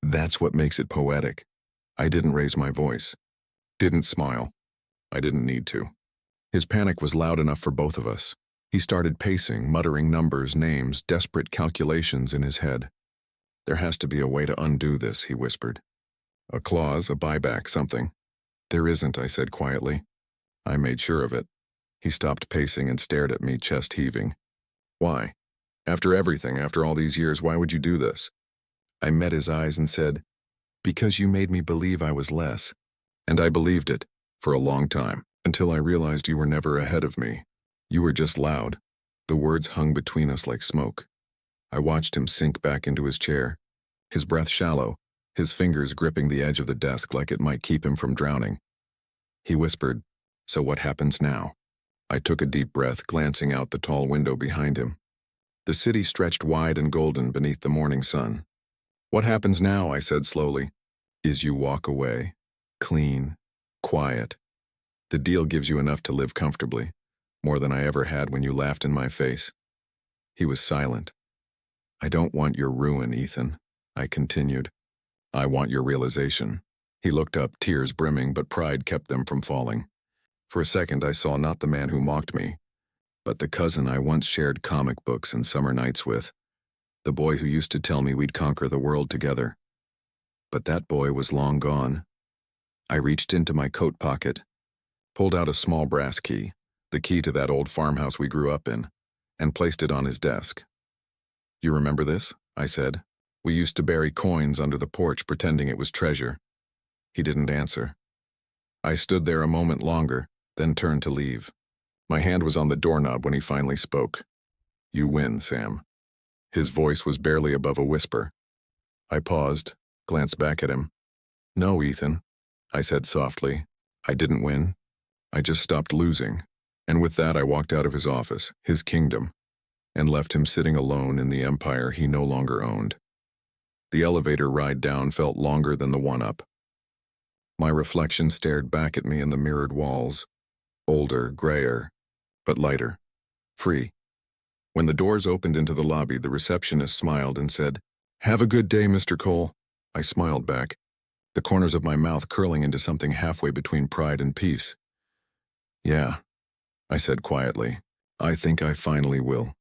"That's what makes it poetic." I didn't raise my voice. Didn't smile. I didn't need to. His panic was loud enough for both of us. He started pacing, muttering numbers, names, desperate calculations in his head. "There has to be a way to undo this," he whispered. "A clause, a buyback, something." "There isn't," I said quietly. I made sure of it. He stopped pacing and stared at me, chest heaving. "Why? After everything, after all these years, why would you do this?" I met his eyes and said, "Because you made me believe I was less." And I believed it, for a long time, until I realized you were never ahead of me. You were just loud. The words hung between us like smoke. I watched him sink back into his chair, his breath shallow, his fingers gripping the edge of the desk like it might keep him from drowning. He whispered, So what happens now? I took a deep breath, glancing out the tall window behind him. The city stretched wide and golden beneath the morning sun. What happens now, I said slowly, is you walk away. Clean. Quiet. The deal gives you enough to live comfortably, more than I ever had when you laughed in my face. He was silent. I don't want your ruin, Ethan, I continued. I want your realization. He looked up, tears brimming, but pride kept them from falling. For a second I saw not the man who mocked me, but the cousin I once shared comic books and summer nights with, the boy who used to tell me we'd conquer the world together. But that boy was long gone. I reached into my coat pocket, pulled out a small brass key, the key to that old farmhouse we grew up in, and placed it on his desk. You remember this? I said. We used to bury coins under the porch pretending it was treasure. He didn't answer. I stood there a moment longer, then turned to leave. My hand was on the doorknob when he finally spoke. You win, Sam. His voice was barely above a whisper. I paused, glanced back at him. No, Ethan, I said softly. I didn't win. I just stopped losing. And with that I walked out of his office, his kingdom, and left him sitting alone in the empire he no longer owned. The elevator ride down felt longer than the one up. My reflection stared back at me in the mirrored walls, older, grayer, but lighter, free. When the doors opened into the lobby, the receptionist smiled and said, "Have a good day, Mr. Cole." I smiled back, the corners of my mouth curling into something halfway between pride and peace. Yeah, I said quietly, I think I finally will.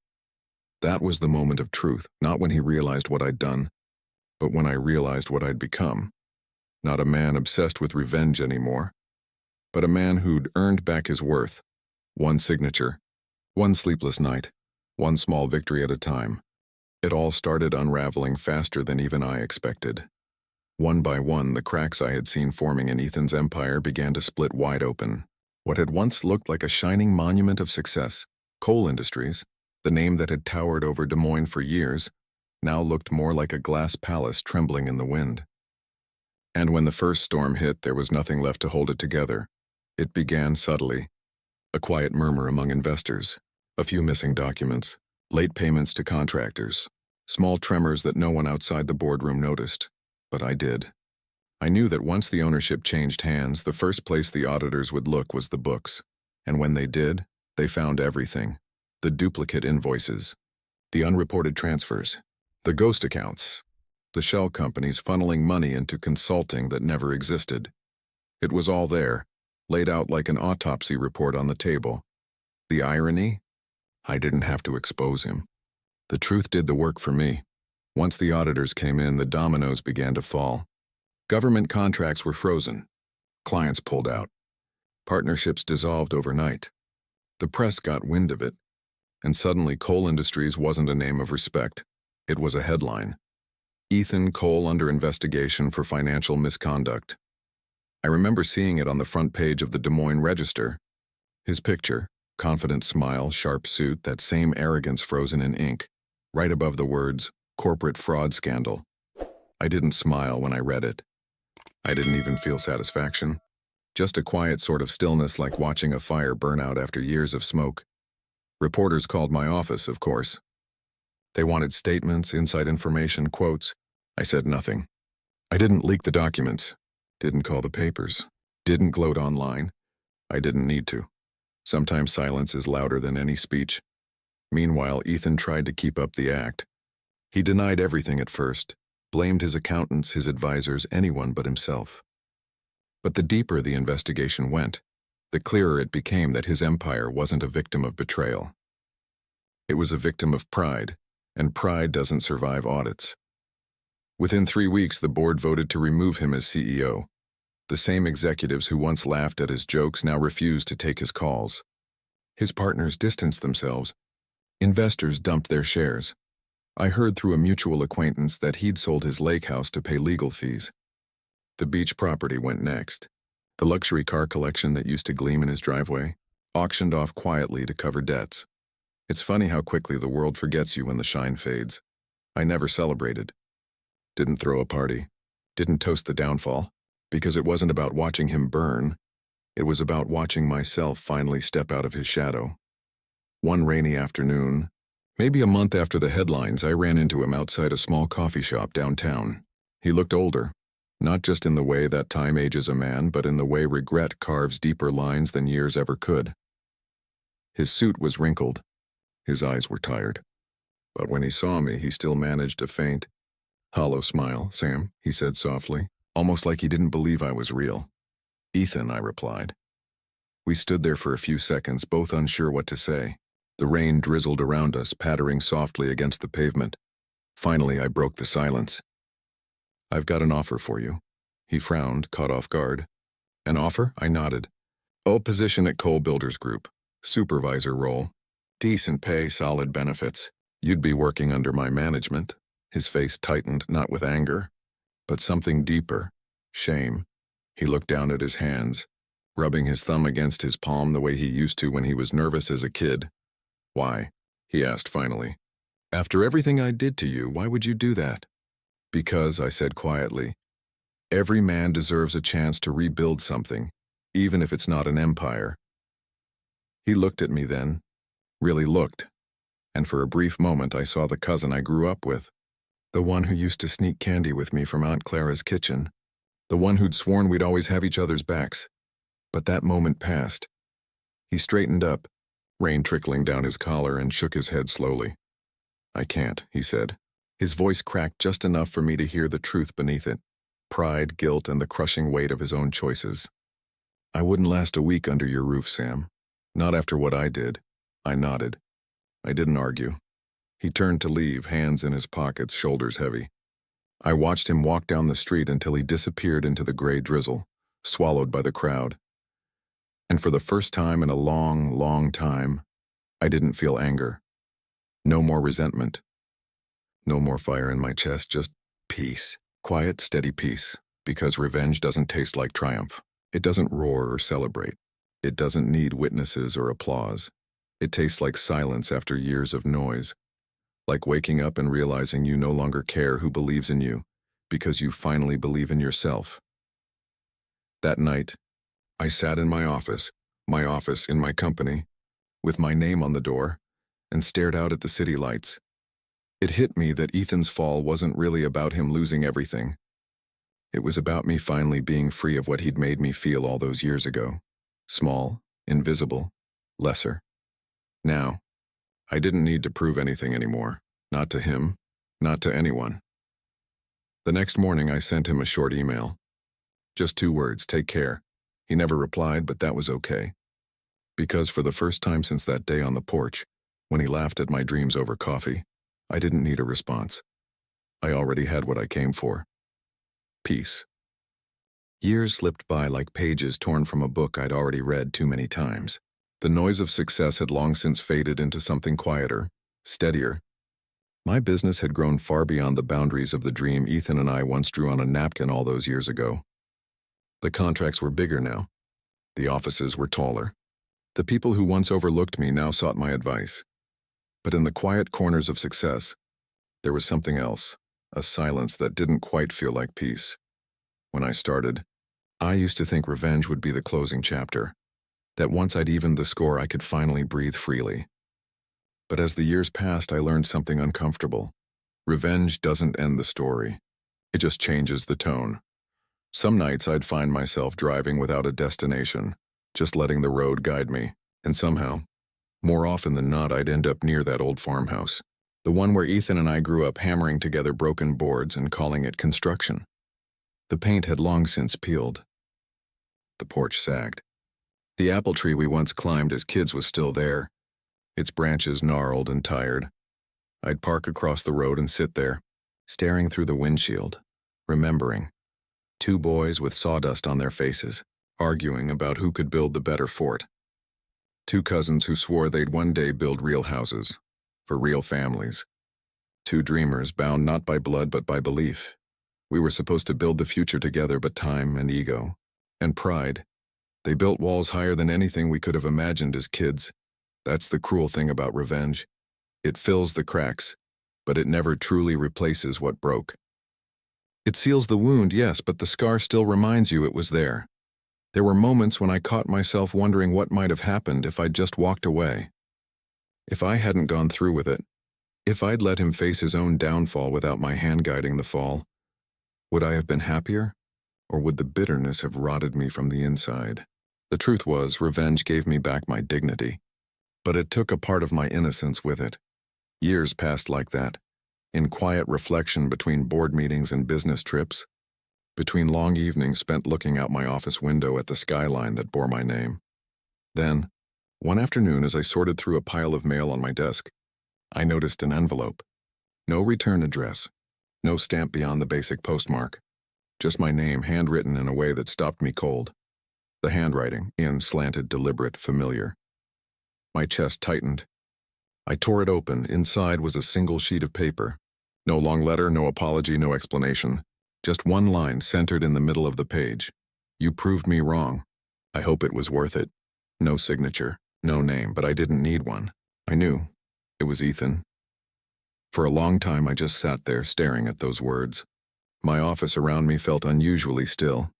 That was the moment of truth, not when he realized what I'd done, but when I realized what I'd become. Not a man obsessed with revenge anymore, but a man who'd earned back his worth. One signature, one sleepless night, one small victory at a time. It all started unraveling faster than even I expected. One by one, the cracks I had seen forming in Ethan's empire began to split wide open. What had once looked like a shining monument of success, Coal Industries, the name that had towered over Des Moines for years, now looked more like a glass palace trembling in the wind. And when the first storm hit, there was nothing left to hold it together. It began subtly. A quiet murmur among investors, a few missing documents, late payments to contractors, small tremors that no one outside the boardroom noticed. But I did. I knew that once the ownership changed hands, the first place the auditors would look was the books. And when they did, they found everything. The duplicate invoices, the unreported transfers, the ghost accounts, the shell companies funneling money into consulting that never existed. It was all there, laid out like an autopsy report on the table. The irony? I didn't have to expose him. The truth did the work for me. Once the auditors came in, the dominoes began to fall. Government contracts were frozen. Clients pulled out. Partnerships dissolved overnight. The press got wind of it, and suddenly Coal Industries wasn't a name of respect. It was a headline. Ethan Cole under investigation for financial misconduct. I remember seeing it on the front page of the Des Moines Register. His picture, confident smile, sharp suit, that same arrogance frozen in ink, right above the words, corporate fraud scandal. I didn't smile when I read it. I didn't even feel satisfaction. Just a quiet sort of stillness, like watching a fire burn out after years of smoke. Reporters called my office, of course. They wanted statements, inside information, quotes. I said nothing. I didn't leak the documents, didn't call the papers, didn't gloat online. I didn't need to. Sometimes silence is louder than any speech. Meanwhile, Ethan tried to keep up the act. He denied everything at first, blamed his accountants, his advisors, anyone but himself. But the deeper the investigation went, the clearer it became that his empire wasn't a victim of betrayal. It was a victim of pride, and pride doesn't survive audits. Within 3 weeks, the board voted to remove him as CEO. The same executives who once laughed at his jokes now refused to take his calls. His partners distanced themselves. Investors dumped their shares. I heard through a mutual acquaintance that he'd sold his lake house to pay legal fees. The beach property went next. The luxury car collection that used to gleam in his driveway, auctioned off quietly to cover debts. It's funny how quickly the world forgets you when the shine fades. I never celebrated. Didn't throw a party. Didn't toast the downfall. Because it wasn't about watching him burn. It was about watching myself finally step out of his shadow. One rainy afternoon, maybe a month after the headlines, I ran into him outside a small coffee shop downtown. He looked older, not just in the way that time ages a man, but in the way regret carves deeper lines than years ever could. His suit was wrinkled. His eyes were tired. But when he saw me, he still managed a faint, hollow smile. "Sam," he said softly, almost like he didn't believe I was real. "Ethan," I replied. We stood there for a few seconds, both unsure what to say. The rain drizzled around us, pattering softly against the pavement. Finally, I broke the silence. "I've got an offer for you." He frowned, caught off guard. "An offer?" I nodded. "Oh, position at Cole Builders Group. Supervisor role. Decent pay, solid benefits. You'd be working under my management." His face tightened, not with anger, but something deeper. Shame. He looked down at his hands, rubbing his thumb against his palm the way he used to when he was nervous as a kid. "Why?" he asked finally. "After everything I did to you, why would you do that?" "Because," I said quietly, "every man deserves a chance to rebuild something, even if it's not an empire." He looked at me then, really looked, and for a brief moment I saw the cousin I grew up with, the one who used to sneak candy with me from Aunt Clara's kitchen, the one who'd sworn we'd always have each other's backs. But that moment passed. He straightened up, rain trickling down his collar, and shook his head slowly. "I can't," he said. His voice cracked just enough for me to hear the truth beneath it, pride, guilt, and the crushing weight of his own choices. "I wouldn't last a week under your roof, Sam. Not after what I did." I nodded. I didn't argue. He turned to leave, hands in his pockets, shoulders heavy. I watched him walk down the street until he disappeared into the gray drizzle, swallowed by the crowd. And for the first time in a long, long time, I didn't feel anger. No more resentment. No more fire in my chest, just peace. Quiet, steady peace, because revenge doesn't taste like triumph. It doesn't roar or celebrate. It doesn't need witnesses or applause. It tastes like silence after years of noise. Like waking up and realizing you no longer care who believes in you, because you finally believe in yourself. That night, I sat in my office in my company, with my name on the door, and stared out at the city lights. It hit me that Ethan's fall wasn't really about him losing everything. It was about me finally being free of what he'd made me feel all those years ago. Small, invisible, lesser. Now, I didn't need to prove anything anymore. Not to him, not to anyone. The next morning I sent him a short email. Just 2 words, "Take care." He never replied, but that was okay. Because for the first time since that day on the porch, when he laughed at my dreams over coffee, I didn't need a response. I already had what I came for. Peace. Years slipped by like pages torn from a book I'd already read too many times. The noise of success had long since faded into something quieter, steadier. My business had grown far beyond the boundaries of the dream Ethan and I once drew on a napkin all those years ago. The contracts were bigger now. The offices were taller. The people who once overlooked me now sought my advice. But in the quiet corners of success, there was something else, a silence that didn't quite feel like peace. When I started, I used to think revenge would be the closing chapter, that once I'd evened the score I could finally breathe freely. But as the years passed, I learned something uncomfortable. Revenge doesn't end the story. It just changes the tone. Some nights I'd find myself driving without a destination, just letting the road guide me, and somehow, more often than not, I'd end up near that old farmhouse, the one where Ethan and I grew up hammering together broken boards and calling it construction. The paint had long since peeled. The porch sagged. The apple tree we once climbed as kids was still there, its branches gnarled and tired. I'd park across the road and sit there, staring through the windshield, remembering. 2 boys with sawdust on their faces, arguing about who could build the better fort. 2 cousins who swore they'd one day build real houses, for real families. 2 dreamers bound not by blood but by belief. We were supposed to build the future together, but time and ego, and pride. They built walls higher than anything we could have imagined as kids. That's the cruel thing about revenge. It fills the cracks, but it never truly replaces what broke. It seals the wound, yes, but the scar still reminds you it was there. There were moments when I caught myself wondering what might have happened if I'd just walked away. If I hadn't gone through with it, if I'd let him face his own downfall without my hand guiding the fall, would I have been happier, or would the bitterness have rotted me from the inside? The truth was, revenge gave me back my dignity, but it took a part of my innocence with it. Years passed like that, in quiet reflection between board meetings and business trips, between long evenings spent looking out my office window at the skyline that bore my name. Then, one afternoon as I sorted through a pile of mail on my desk, I noticed an envelope. No return address, no stamp beyond the basic postmark, just my name handwritten in a way that stopped me cold. The handwriting, slanted, deliberate, familiar. My chest tightened. I tore it open. Inside was a single sheet of paper. No long letter, no apology, no explanation. Just one line centered in the middle of the page. You proved me wrong. I hope it was worth it. No signature, no name, but I didn't need one. I knew. It was Ethan. For a long time I just sat there staring at those words. My office around me felt unusually still.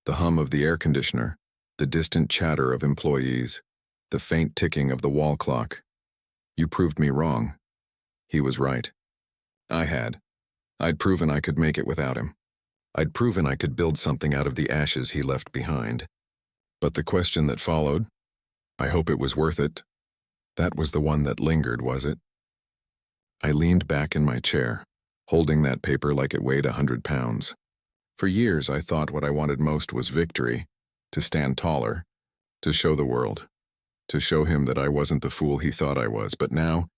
The hum of the air conditioner, the distant chatter of employees, the faint ticking of the wall clock. You proved me wrong. He was right. I'd proven I could make it without him. I'd proven I could build something out of the ashes he left behind. But the question that followed, I hope it was worth it, that was the one that lingered, was it? I leaned back in my chair, holding that paper like it weighed 100 pounds. For years I thought what I wanted most was victory, to stand taller, to show the world, to show him that I wasn't the fool he thought I was. But now,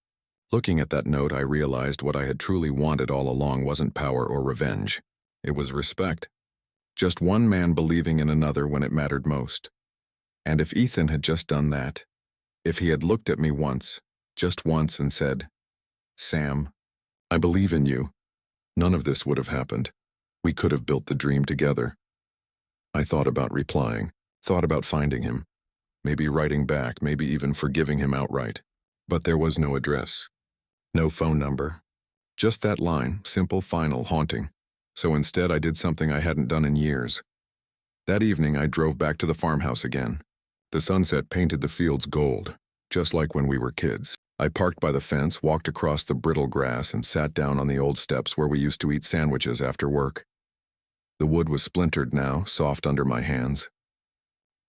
looking at that note, I realized what I had truly wanted all along wasn't power or revenge. It was respect. Just one man believing in another when it mattered most. And if Ethan had just done that, if he had looked at me once, just once, and said, "Sam, I believe in you," none of this would have happened. We could have built the dream together. I thought about replying, thought about finding him, maybe writing back, maybe even forgiving him outright. But there was no address, no phone number, just that line, simple, final, haunting. So instead I did something I hadn't done in years. That evening I drove back to the farmhouse again. The sunset painted the fields gold, just like when we were kids. I parked by the fence, walked across the brittle grass, and sat down on the old steps where we used to eat sandwiches after work. The wood was splintered now, soft under my hands.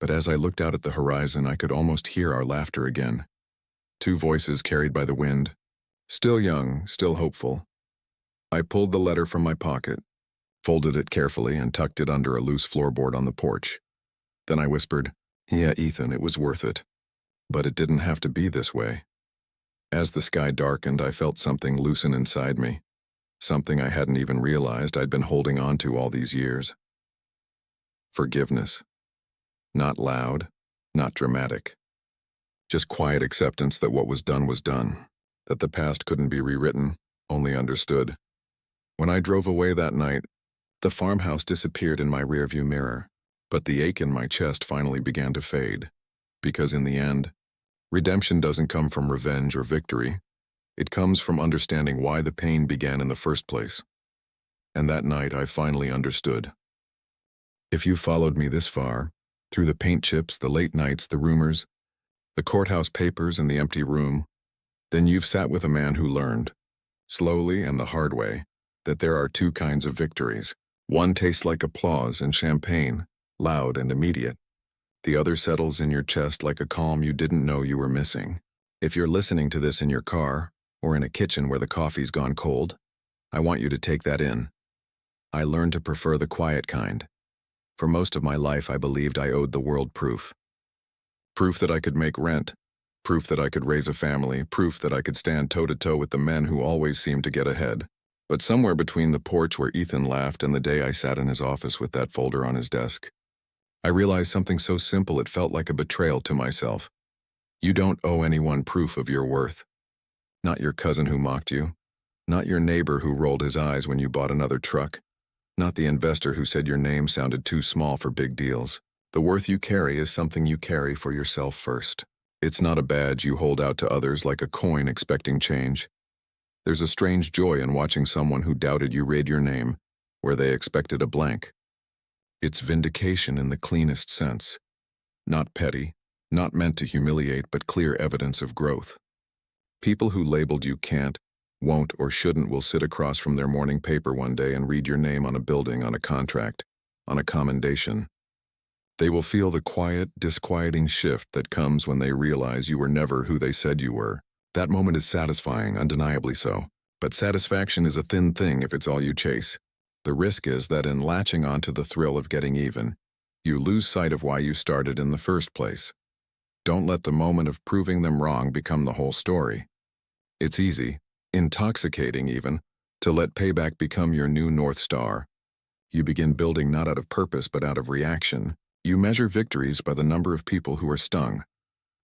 But as I looked out at the horizon, I could almost hear our laughter again. Two voices carried by the wind. Still young, still hopeful. I pulled the letter from my pocket, folded it carefully, and tucked it under a loose floorboard on the porch. Then I whispered, "Yeah, Ethan, it was worth it. But it didn't have to be this way." As the sky darkened, I felt something loosen inside me. Something I hadn't even realized I'd been holding on to all these years. Forgiveness. Not loud, not dramatic. Just quiet acceptance that what was done, that the past couldn't be rewritten, only understood. When I drove away that night, the farmhouse disappeared in my rearview mirror, but the ache in my chest finally began to fade. Because in the end, redemption doesn't come from revenge or victory. It comes from understanding why the pain began in the first place. And that night I finally understood. If you followed me this far, through the paint chips, the late nights, the rumors, the courthouse papers, and the empty room, then you've sat with a man who learned, slowly and the hard way, that there are two kinds of victories. One tastes like applause and champagne, loud and immediate. The other settles in your chest like a calm you didn't know you were missing. If you're listening to this in your car, or in a kitchen where the coffee's gone cold, I want you to take that in. I learned to prefer the quiet kind. For most of my life, I believed I owed the world proof. Proof that I could make rent, proof that I could raise a family, proof that I could stand toe-to-toe with the men who always seemed to get ahead. But somewhere between the porch where Ethan laughed and the day I sat in his office with that folder on his desk, I realized something so simple it felt like a betrayal to myself. You don't owe anyone proof of your worth. Not your cousin who mocked you, not your neighbor who rolled his eyes when you bought another truck, not the investor who said your name sounded too small for big deals. The worth you carry is something you carry for yourself first. It's not a badge you hold out to others like a coin expecting change. There's a strange joy in watching someone who doubted you read your name where they expected a blank. It's vindication in the cleanest sense. Not petty, not meant to humiliate, but clear evidence of growth. People who labeled you can't, won't, or shouldn't will sit across from their morning paper one day and read your name on a building, on a contract, on a commendation. They will feel the quiet, disquieting shift that comes when they realize you were never who they said you were. That moment is satisfying, undeniably so. But satisfaction is a thin thing if it's all you chase. The risk is that in latching onto the thrill of getting even, you lose sight of why you started in the first place. Don't let the moment of proving them wrong become the whole story. It's easy, intoxicating even, to let payback become your new North Star. You begin building not out of purpose but out of reaction. You measure victories by the number of people who are stung,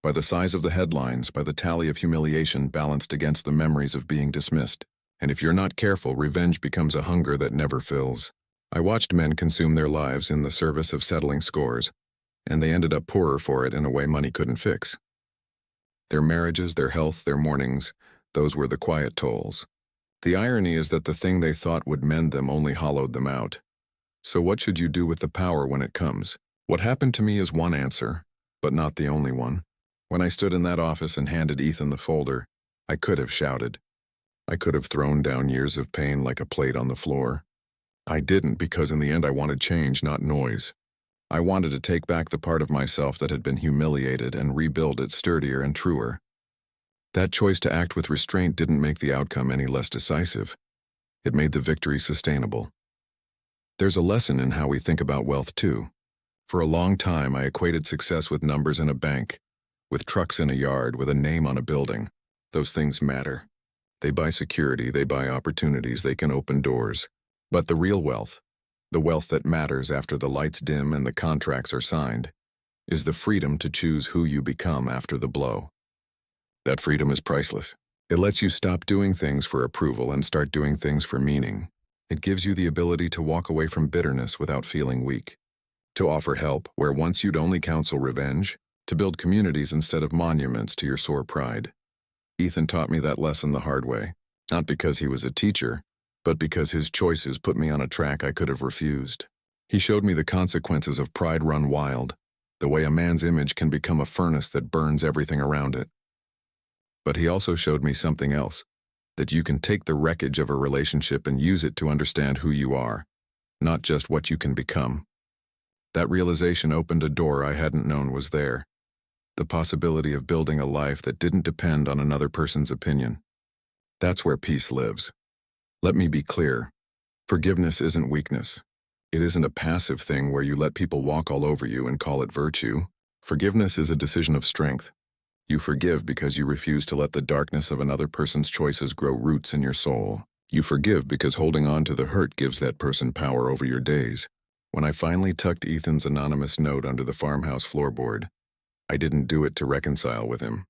by the size of the headlines, by the tally of humiliation balanced against the memories of being dismissed. And if you're not careful, revenge becomes a hunger that never fills. I watched men consume their lives in the service of settling scores, and they ended up poorer for it in a way money couldn't fix. Their marriages, their health, their mournings, those were the quiet tolls. The irony is that the thing they thought would mend them only hollowed them out. So what should you do with the power when it comes? What happened to me is one answer, but not the only one. When I stood in that office and handed Ethan the folder, I could have shouted. I could have thrown down years of pain like a plate on the floor. I didn't, because in the end I wanted change, not noise. I wanted to take back the part of myself that had been humiliated and rebuild it sturdier and truer. That choice to act with restraint didn't make the outcome any less decisive. It made the victory sustainable. There's a lesson in how we think about wealth too. For a long time I equated success with numbers in a bank, with trucks in a yard, with a name on a building. Those things matter. They buy security, they buy opportunities, they can open doors. But the real wealth, the wealth that matters after the lights dim and the contracts are signed, is the freedom to choose who you become after the blow. That freedom is priceless. It lets you stop doing things for approval and start doing things for meaning. It gives you the ability to walk away from bitterness without feeling weak, to offer help where once you'd only counsel revenge, to build communities instead of monuments to your sore pride. Ethan taught me that lesson the hard way, not because he was a teacher, but because his choices put me on a track I could have refused. He showed me the consequences of pride run wild, the way a man's image can become a furnace that burns everything around it. But he also showed me something else, that you can take the wreckage of a relationship and use it to understand who you are, not just what you can become. That realization opened a door I hadn't known was there. The possibility of building a life that didn't depend on another person's opinion. That's where peace lives. Let me be clear. Forgiveness isn't weakness. It isn't a passive thing where you let people walk all over you and call it virtue. Forgiveness is a decision of strength. You forgive because you refuse to let the darkness of another person's choices grow roots in your soul. You forgive because holding on to the hurt gives that person power over your days. When I finally tucked Ethan's anonymous note under the farmhouse floorboard, I didn't do it to reconcile with him.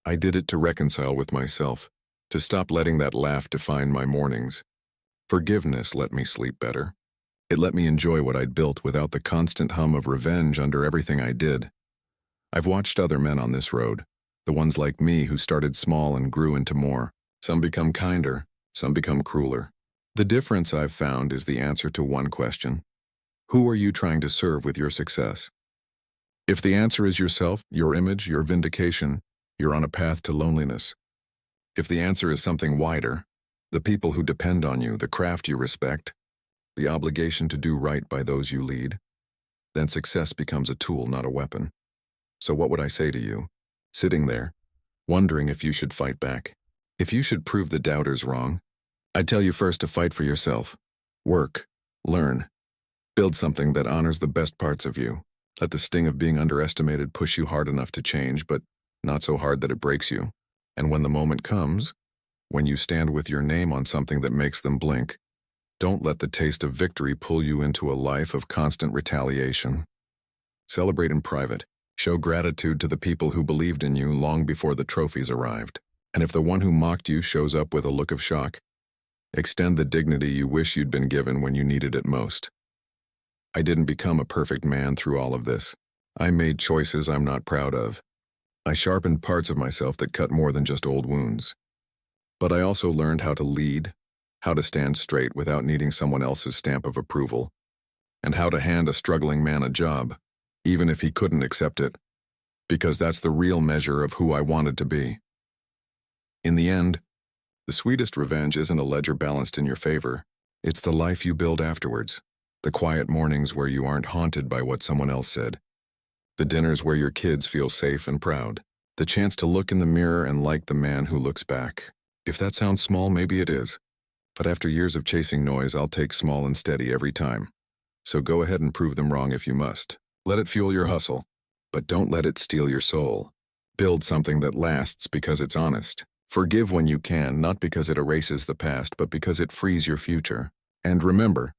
I did it to reconcile with myself, to stop letting that laugh define my mornings. Forgiveness let me sleep better. It let me enjoy what I'd built without the constant hum of revenge under everything I did. I've watched other men on this road, the ones like me who started small and grew into more. Some become kinder, some become crueler. The difference I've found is the answer to one question. Who are you trying to serve with your success? If the answer is yourself, your image, your vindication, you're on a path to loneliness. If the answer is something wider, the people who depend on you, the craft you respect, the obligation to do right by those you lead, then success becomes a tool, not a weapon. So what would I say to you, sitting there, wondering if you should fight back? If you should prove the doubters wrong, I'd tell you first to fight for yourself. Work, learn, build something that honors the best parts of you. Let the sting of being underestimated push you hard enough to change, but not so hard that it breaks you. And when the moment comes, when you stand with your name on something that makes them blink, don't let the taste of victory pull you into a life of constant retaliation. Celebrate in private. Show gratitude to the people who believed in you long before the trophies arrived. And if the one who mocked you shows up with a look of shock, extend the dignity you wish you'd been given when you needed it most. I didn't become a perfect man through all of this. I made choices I'm not proud of. I sharpened parts of myself that cut more than just old wounds. But I also learned how to lead, how to stand straight without needing someone else's stamp of approval. and how to hand a struggling man a job, even if he couldn't accept it, because that's the real measure of who I wanted to be. In the end, the sweetest revenge isn't a ledger balanced in your favor. It's the life you build afterwards, the quiet mornings where you aren't haunted by what someone else said, the dinners where your kids feel safe and proud, the chance to look in the mirror and like the man who looks back. If that sounds small, maybe it is. But after years of chasing noise, I'll take small and steady every time. So go ahead and prove them wrong if you must. Let it fuel your hustle, but don't let it steal your soul. Build something that lasts because it's honest. Forgive when you can, not because it erases the past, but because it frees your future. And remember,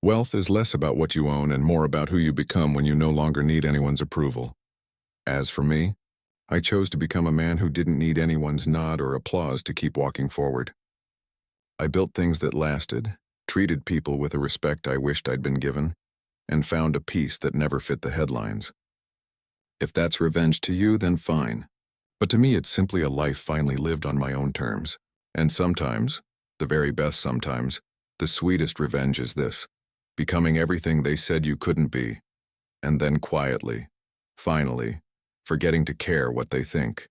wealth is less about what you own and more about who you become when you no longer need anyone's approval. As for me, I chose to become a man who didn't need anyone's nod or applause to keep walking forward. I built things that lasted, treated people with a respect I wished I'd been given, and found a peace that never fit the headlines. If that's revenge to you, then fine. But to me, it's simply a life finally lived on my own terms. And sometimes, the very best sometimes, the sweetest revenge is this: becoming everything they said you couldn't be, and then quietly, finally, forgetting to care what they think.